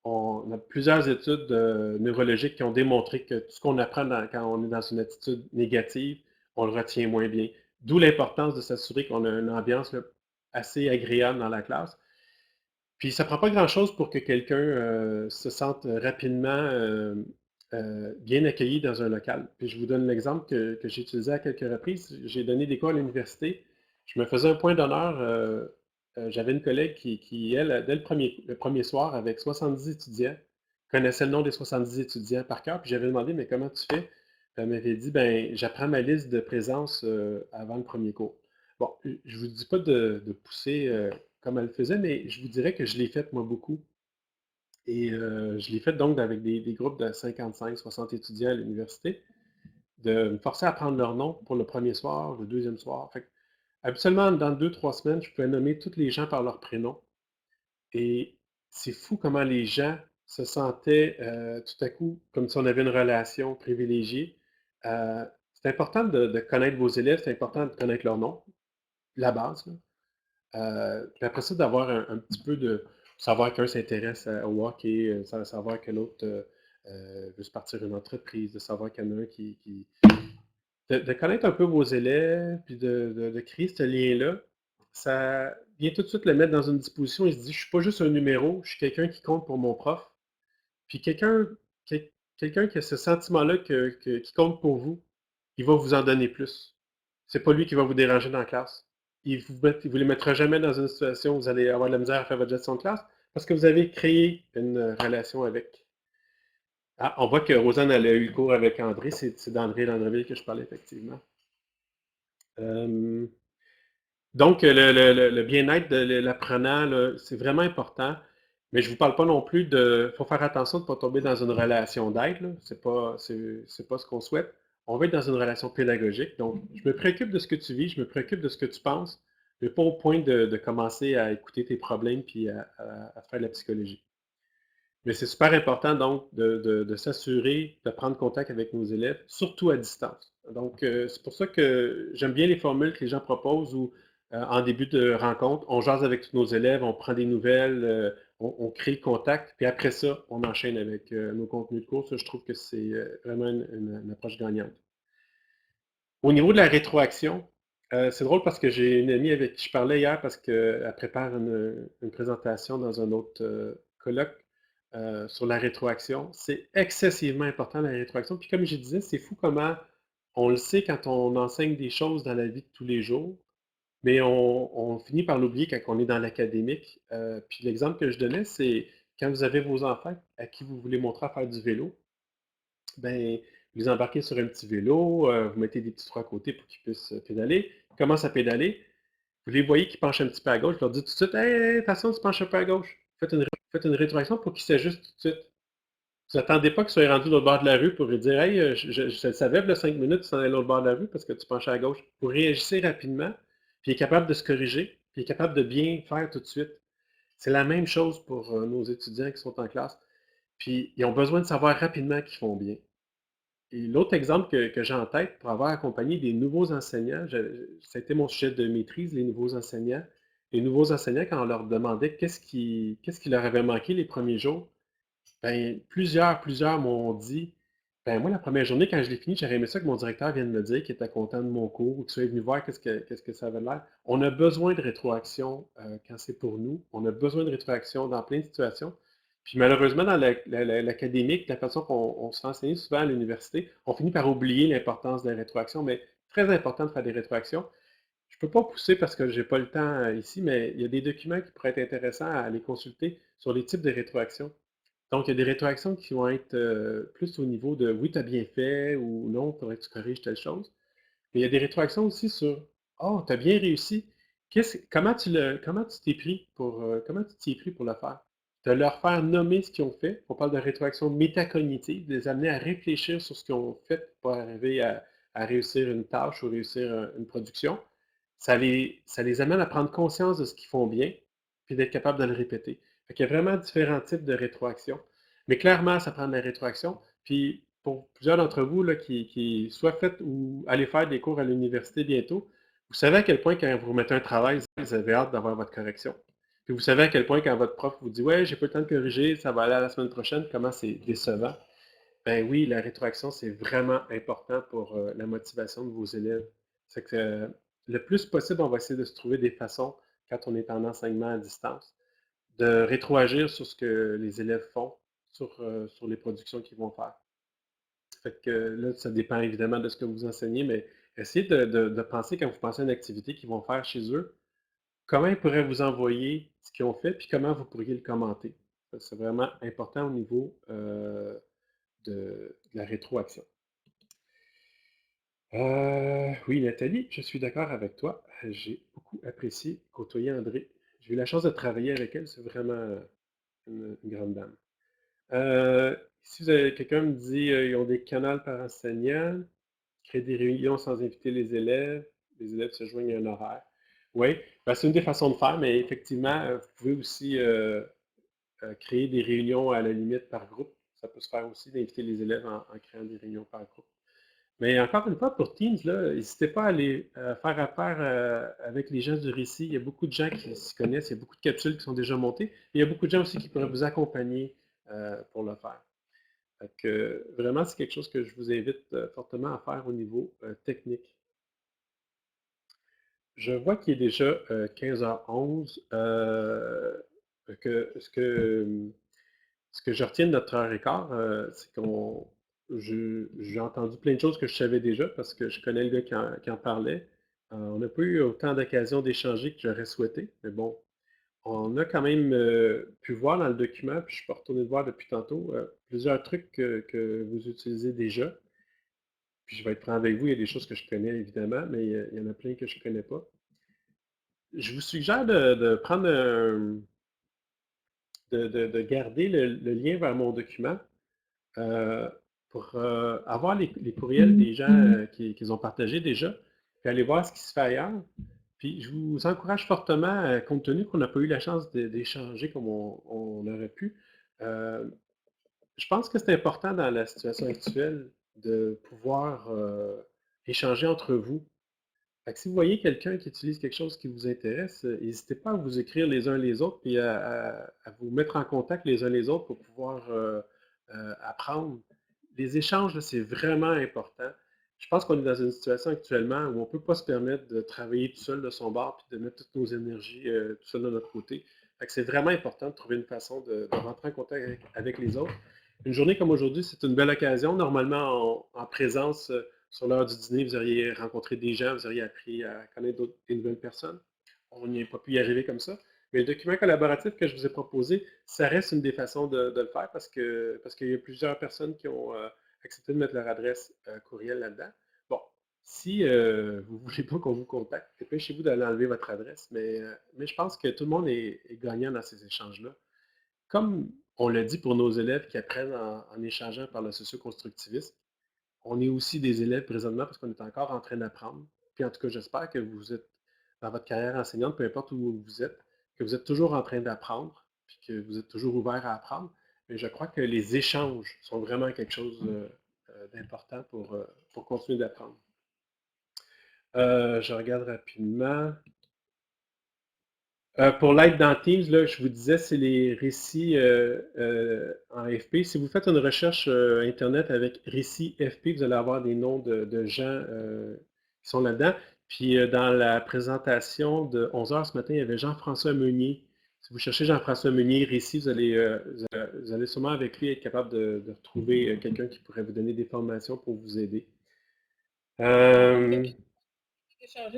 On a plusieurs études neurologiques qui ont démontré que tout ce qu'on apprend quand on est dans une attitude négative, on le retient moins bien. D'où l'importance de s'assurer qu'on a une ambiance là, assez agréable dans la classe. Puis ça prend pas grand-chose pour que quelqu'un se sente rapidement bien accueilli dans un local. Puis je vous donne l'exemple que j'ai utilisé à quelques reprises. J'ai donné des cours à l'université. Je me faisais un point d'honneur. J'avais une collègue qui, elle, dès le premier soir, avec 70 étudiants, connaissait le nom des 70 étudiants par cœur. Puis j'avais demandé, mais comment tu fais? Puis elle m'avait dit, ben, j'apprends ma liste de présence avant le premier cours. Bon, je vous dis pas de pousser comme elle le faisait, mais je vous dirais que je l'ai faite, moi, beaucoup. Et je l'ai faite donc avec des groupes de 55, 60 étudiants à l'université, de me forcer à prendre leur nom pour le premier soir, le deuxième soir. Fait que, habituellement, dans 2, 3 semaines, je pouvais nommer tous les gens par leur prénom. Et c'est fou comment les gens se sentaient tout à coup comme si on avait une relation privilégiée. C'est important de connaître vos élèves, c'est important de connaître leur nom, la base, là. Puis après ça, d'avoir un petit peu de savoir qu'un s'intéresse au hockey, savoir que l'autre veut se partir une entreprise, de savoir qu'il y en a un de connaître un peu vos élèves, puis de créer ce lien-là, ça vient tout de suite le mettre dans une disposition. Il se dit, je suis pas juste un numéro, je suis quelqu'un qui compte pour mon prof. Puis quelqu'un qui a ce sentiment-là qui compte pour vous, il va vous en donner plus. C'est pas lui qui va vous déranger dans la classe. Il vous les mettra jamais dans une situation où vous allez avoir de la misère à faire votre gestion de classe parce que vous avez créé une relation avec. Ah, on voit que Rosanne, elle a eu le cours avec André. C'est d'André Landreville que je parlais, effectivement. Euh, donc, le bien-être de l'apprenant, là, c'est vraiment important. Mais je ne vous parle pas non plus de. Il faut faire attention de ne pas tomber dans une relation d'aide, là. C'est pas ce qu'on souhaite. On veut être dans une relation pédagogique. Donc, je me préoccupe de ce que tu vis, je me préoccupe de ce que tu penses, mais pas au point de commencer à écouter tes problèmes puis à faire de la psychologie. Mais c'est super important donc de s'assurer de prendre contact avec nos élèves, surtout à distance. Donc, c'est pour ça que j'aime bien les formules que les gens proposent où, en début de rencontre, on jase avec tous nos élèves, on prend des nouvelles, on crée le contact, puis après ça, on enchaîne avec nos contenus de cours. Ça, je trouve que c'est vraiment une approche gagnante. Au niveau de la rétroaction, c'est drôle parce que j'ai une amie avec qui je parlais hier parce qu'elle prépare une présentation dans un autre colloque sur la rétroaction. C'est excessivement important la rétroaction. Puis comme je disais, c'est fou comment on le sait quand on enseigne des choses dans la vie de tous les jours, mais on finit par l'oublier quand on est dans l'académique. Puis l'exemple que je donnais, c'est quand vous avez vos enfants à qui vous voulez montrer à faire du vélo, ben, vous les embarquez sur un petit vélo, vous mettez des petits trous à côté pour qu'ils puissent pédaler. Ils commencent à pédaler. Vous les voyez qui penchent un petit peu à gauche. Je leur dis tout de suite, hey, hey, attention, tu penches un peu à gauche. Faites une rétroaction pour qu'ils s'ajustent tout de suite. Vous n'attendez pas qu'ils soient rendus de l'autre bord de la rue pour lui dire, hey, je le savais, là, 5 minutes, tu s'en allais de l'autre bord de la rue parce que tu penchais à gauche. Vous réagissez rapidement, puis il est capable de se corriger, puis il est capable de bien faire tout de suite. C'est la même chose pour nos étudiants qui sont en classe. Puis ils ont besoin de savoir rapidement qu'ils font bien. Et l'autre exemple que j'ai en tête pour avoir accompagné des nouveaux enseignants, ça a été mon sujet de maîtrise, les nouveaux enseignants. Les nouveaux enseignants, quand on leur demandait qu'est-ce qui leur avait manqué les premiers jours, ben, plusieurs m'ont dit, ben, moi, la première journée, quand je l'ai fini, j'aurais aimé ça que mon directeur vienne me dire qu'il était content de mon cours ou qu'il soit venu voir qu'est-ce que ça avait l'air. On a besoin de rétroaction quand c'est pour nous. On a besoin de rétroaction dans plein de situations. Puis malheureusement, dans l'académique, la façon qu'on se fait enseigner souvent à l'université, on finit par oublier l'importance de la rétroaction, mais très important de faire des rétroactions. Je ne peux pas pousser parce que je n'ai pas le temps ici, mais il y a des documents qui pourraient être intéressants à aller consulter sur les types de rétroactions. Donc, il y a des rétroactions qui vont être plus au niveau de oui, tu as bien fait ou non, il faudrait que tu corriges telle chose. Mais il y a des rétroactions aussi sur oh, tu as bien réussi. Comment tu t'es pris comment tu t'y es pris pour le faire? De leur faire nommer ce qu'ils ont fait. On parle de rétroaction métacognitive, de les amener à réfléchir sur ce qu'ils ont fait pour arriver à réussir une tâche ou réussir une production. Ça les amène à prendre conscience de ce qu'ils font bien, puis d'être capable de le répéter. Fait qu'il y a vraiment différents types de rétroaction. Mais clairement, ça prend de la rétroaction. Puis pour plusieurs d'entre vous là, qui soit faites ou allez faire des cours à l'université bientôt, vous savez à quel point quand vous remettez un travail, vous avez hâte d'avoir votre correction. Puis vous savez à quel point quand votre prof vous dit ouais, j'ai pas le temps de corriger, ça va aller à la semaine prochaine, comment c'est décevant. Ben oui, la rétroaction, c'est vraiment important pour la motivation de vos élèves. C'est que le plus possible, on va essayer de se trouver des façons, quand on est en enseignement à distance, de rétroagir sur ce que les élèves font, sur les productions qu'ils vont faire. Fait que là, ça dépend évidemment de ce que vous enseignez, mais essayez de penser quand vous pensez à une activité qu'ils vont faire chez eux, comment ils pourraient vous envoyer ce qu'ils ont fait, puis comment vous pourriez le commenter. C'est vraiment important au niveau de la rétroaction. Oui, Nathalie, je suis d'accord avec toi. J'ai beaucoup apprécié côtoyer André. J'ai eu la chance de travailler avec elle, c'est vraiment une grande dame. Si vous avez quelqu'un me dit ils ont des canaux par enseignant, créer des réunions sans inviter les élèves se joignent à un horaire. Oui, ben, c'est une des façons de faire, mais effectivement, vous pouvez aussi créer des réunions à la limite par groupe. Ça peut se faire aussi d'inviter les élèves en créant des réunions par groupe. Mais encore une fois, pour Teams, n'hésitez pas à aller faire affaire avec les gens du récit. Il y a beaucoup de gens qui s'y connaissent, il y a beaucoup de capsules qui sont déjà montées. Et il y a beaucoup de gens aussi qui pourraient vous accompagner pour le faire. Fait que, vraiment, c'est quelque chose que je vous invite fortement à faire au niveau technique. Je vois qu'il est déjà 15h11. Que, ce que je retiens de notre heure et quart, c'est qu'on j'ai entendu plein de choses que je savais déjà parce que je connais le gars qui en parlait. On n'a pas eu autant d'occasions d'échanger que j'aurais souhaité, mais bon, on a quand même pu voir dans le document, puis je peux retourner le voir depuis tantôt, plusieurs trucs que vous utilisez déjà. Puis je vais être franc avec vous, il y a des choses que je connais évidemment, mais il y en a plein que je ne connais pas. Je vous suggère de prendre de garder le lien vers mon document pour avoir les courriels des gens qu'ils ont partagés déjà, puis aller voir ce qui se fait ailleurs. Puis je vous encourage fortement, compte tenu qu'on n'a pas eu la chance d'échanger comme on aurait pu, euh, je pense que c'est important dans la situation actuelle de pouvoir échanger entre vous. Fait que si vous voyez quelqu'un qui utilise quelque chose qui vous intéresse, n'hésitez pas à vous écrire les uns les autres et à vous mettre en contact les uns les autres pour pouvoir apprendre. Les échanges, là, c'est vraiment important. Je pense qu'on est dans une situation actuellement où on ne peut pas se permettre de travailler tout seul de son bord et de mettre toutes nos énergies tout seul de notre côté. Fait que c'est vraiment important de trouver une façon de rentrer en contact avec les autres. Une journée comme aujourd'hui, c'est une belle occasion. Normalement, en présence, sur l'heure du dîner, vous auriez rencontré des gens, vous auriez appris à connaître des nouvelles personnes. On n'y a pas pu y arriver comme ça. Mais le document collaboratif que je vous ai proposé, ça reste une des façons de le faire parce qu'il y a plusieurs personnes qui ont accepté de mettre leur adresse courriel là-dedans. Bon, si vous ne voulez pas qu'on vous contacte, dépêchez-vous d'aller enlever votre adresse, mais je pense que tout le monde est gagnant dans ces échanges-là. Comme on l'a dit pour nos élèves qui apprennent en échangeant par le socio-constructivisme, on est aussi des élèves présentement parce qu'on est encore en train d'apprendre. Puis en tout cas, j'espère que vous êtes dans votre carrière enseignante, peu importe où vous êtes, que vous êtes toujours en train d'apprendre, puis que vous êtes toujours ouvert à apprendre. Mais je crois que les échanges sont vraiment quelque chose d'important pour continuer d'apprendre. Je regarde rapidement. Pour l'aide dans Teams, là, je vous disais, c'est les récits en FP. Si vous faites une recherche Internet avec récits FP, vous allez avoir des noms de gens qui sont là-dedans. Puis dans la présentation de 11h ce matin, il y avait Jean-François Meunier. Si vous cherchez Jean-François Meunier, récit, vous allez sûrement avec lui être capable de retrouver quelqu'un qui pourrait vous donner des formations pour vous aider. Télécharger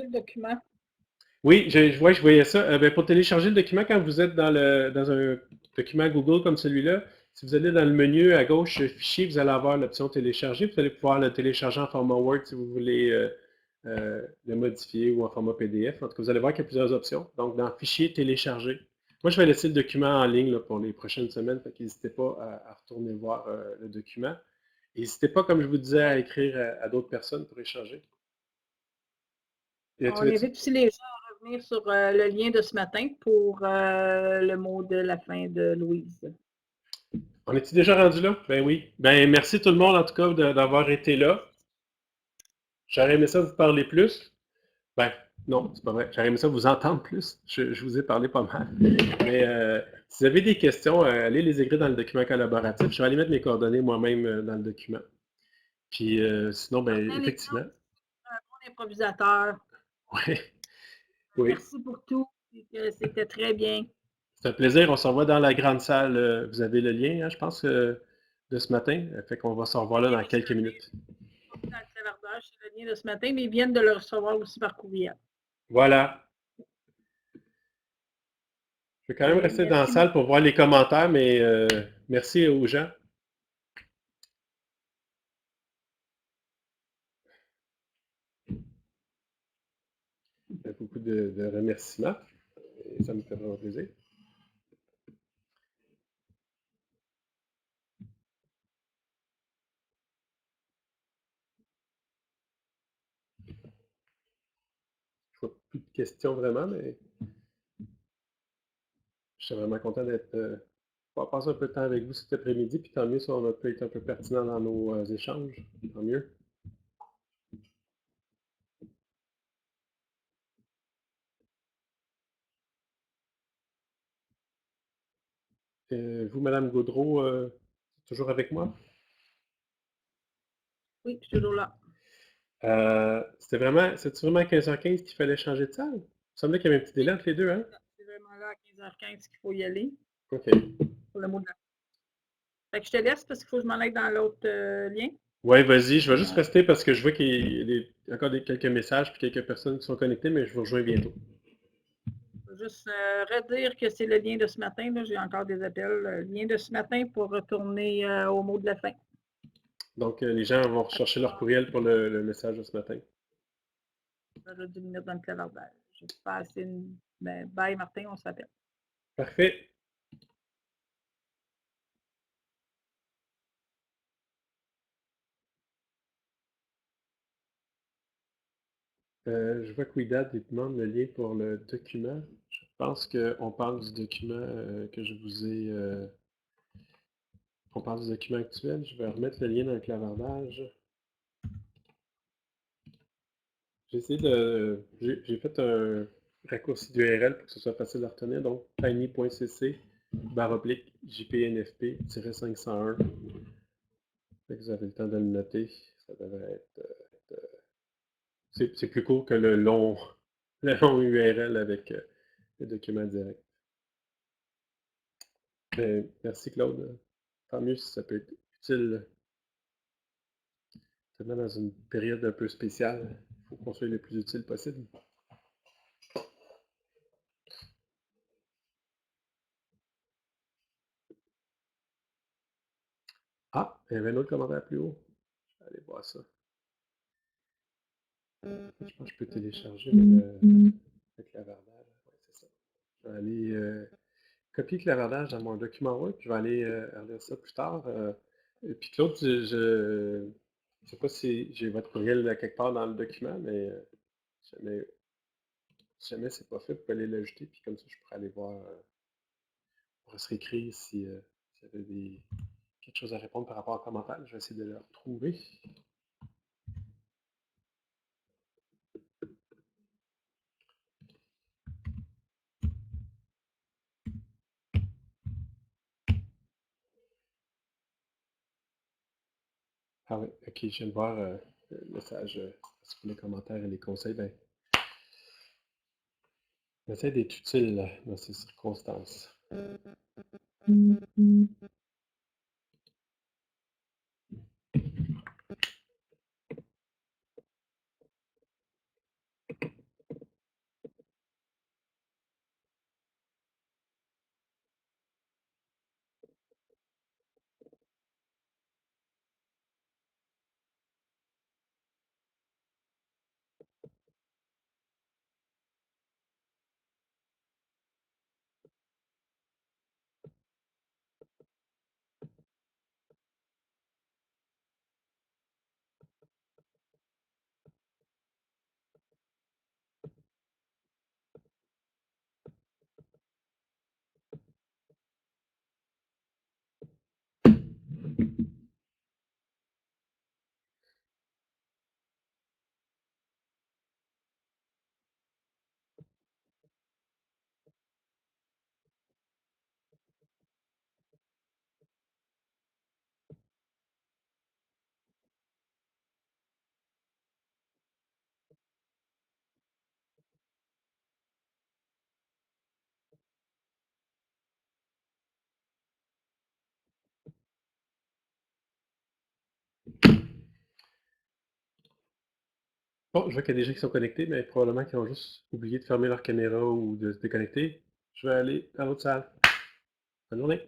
le document. Oui, je voyais ça. Ben, pour télécharger le document, quand vous êtes dans un document Google comme celui-là, si vous allez dans le menu à gauche Fichier, vous allez avoir l'option Télécharger. Vous allez pouvoir le télécharger en format Word si vous voulez le modifier ou en format PDF. En tout cas, vous allez voir qu'il y a plusieurs options. Donc, dans Fichier, Télécharger. Moi, je vais laisser le document en ligne là, pour les prochaines semaines. Fait n'hésitez pas à retourner voir le document. N'hésitez pas, comme je vous disais, à écrire à d'autres personnes pour échanger. On invite aussi les gens à revenir sur le lien de ce matin pour le mot de la fin de Louise. On est-tu déjà rendu là? Ben oui. Ben merci tout le monde en tout cas d'avoir été là. J'aurais aimé ça vous parler plus. Ben non, c'est pas vrai. J'aurais aimé ça vous entendre plus. Je vous ai parlé pas mal. Mais si vous avez des questions, allez les écrire dans le document collaboratif. Je vais aller mettre mes coordonnées moi-même dans le document. Puis sinon, ben effectivement. Un bon improvisateur. Oui. Oui. Merci pour tout. C'était très bien. C'est un plaisir. On se revoit dans la grande salle. Vous avez le lien, hein, je pense, de ce matin. Fait qu'on va se revoir là dans quelques minutes. Dans le clavardage, c'est le lien de ce matin, mais ils viennent de le recevoir aussi par courriel. Voilà. Je vais quand même rester dans la salle pour voir les commentaires, mais merci aux gens. Il y a beaucoup de remerciements et ça me fait vraiment plaisir. Je vois plus de questions vraiment, mais je suis vraiment content d'être pouvoir passer un peu de temps avec vous cet après-midi, puis tant mieux si on a pu être un peu pertinent dans nos échanges. Tant mieux. Vous, Madame Gaudreau, toujours avec moi? Oui, je suis toujours là. C'est vraiment 15h15 qu'il fallait changer de salle? Il me semblait qu'il y avait un petit délai entre les deux, hein? C'est vraiment là à 15h15 qu'il faut y aller OK. pour le mot de la. Fait que je te laisse parce qu'il faut que je m'en aille dans l'autre lien. Ouais, vas-y, je vais juste rester parce que je vois qu'il y a encore quelques messages puis quelques personnes qui sont connectées, mais je vous rejoins bientôt. Je vais juste redire que c'est le lien de ce matin. J'ai encore des appels. Le lien de ce matin pour retourner au mot de la fin. Donc, les gens vont rechercher leur courriel pour le message de ce matin. J'ai 10 minutes dans le clavardage. Je vais passer une. Ben, bye Martin, on s'appelle. Parfait. Je vois que Widad demande le lien pour le document. Je pense qu'on parle du document que je vous ai. On parle du document actuel. Je vais remettre le lien dans le clavardage. J'ai fait un raccourci d'URL pour que ce soit facile à retenir. Donc, tiny.cc /jpnfp-501. Vous avez le temps de le noter. Ça devrait être. C'est plus court que le long, le long URL avec le document direct. Merci Claude. Tant mieux si ça peut être utile, tellement dans une période un peu spéciale. Il faut qu'on soit le plus utile possible. Ah, il y avait un autre commentaire plus haut. Je vais aller voir ça. Je pense que je peux télécharger le clavardage. Ouais, c'est ça. Je vais aller copier le clavardage dans mon document Word, puis je vais aller relire ça plus tard. Et puis Claude, je ne sais pas si j'ai votre courriel quelque part dans le document, mais jamais, si jamais c'est pas fait, vous pouvez aller l'ajouter, puis comme ça, je pourrais aller voir, pour se réécrire s'il y avait quelque chose à répondre par rapport aux commentaires. Je vais essayer de le retrouver. Ah oui, ok, je viens de voir le message pour les commentaires et les conseils. Ben, on essaie d'être utile dans ces circonstances. Bon, je vois qu'il y a des gens qui sont connectés, mais probablement qu'ils ont juste oublié de fermer leur caméra ou de se déconnecter. Je vais aller dans l'autre salle. Bonne journée.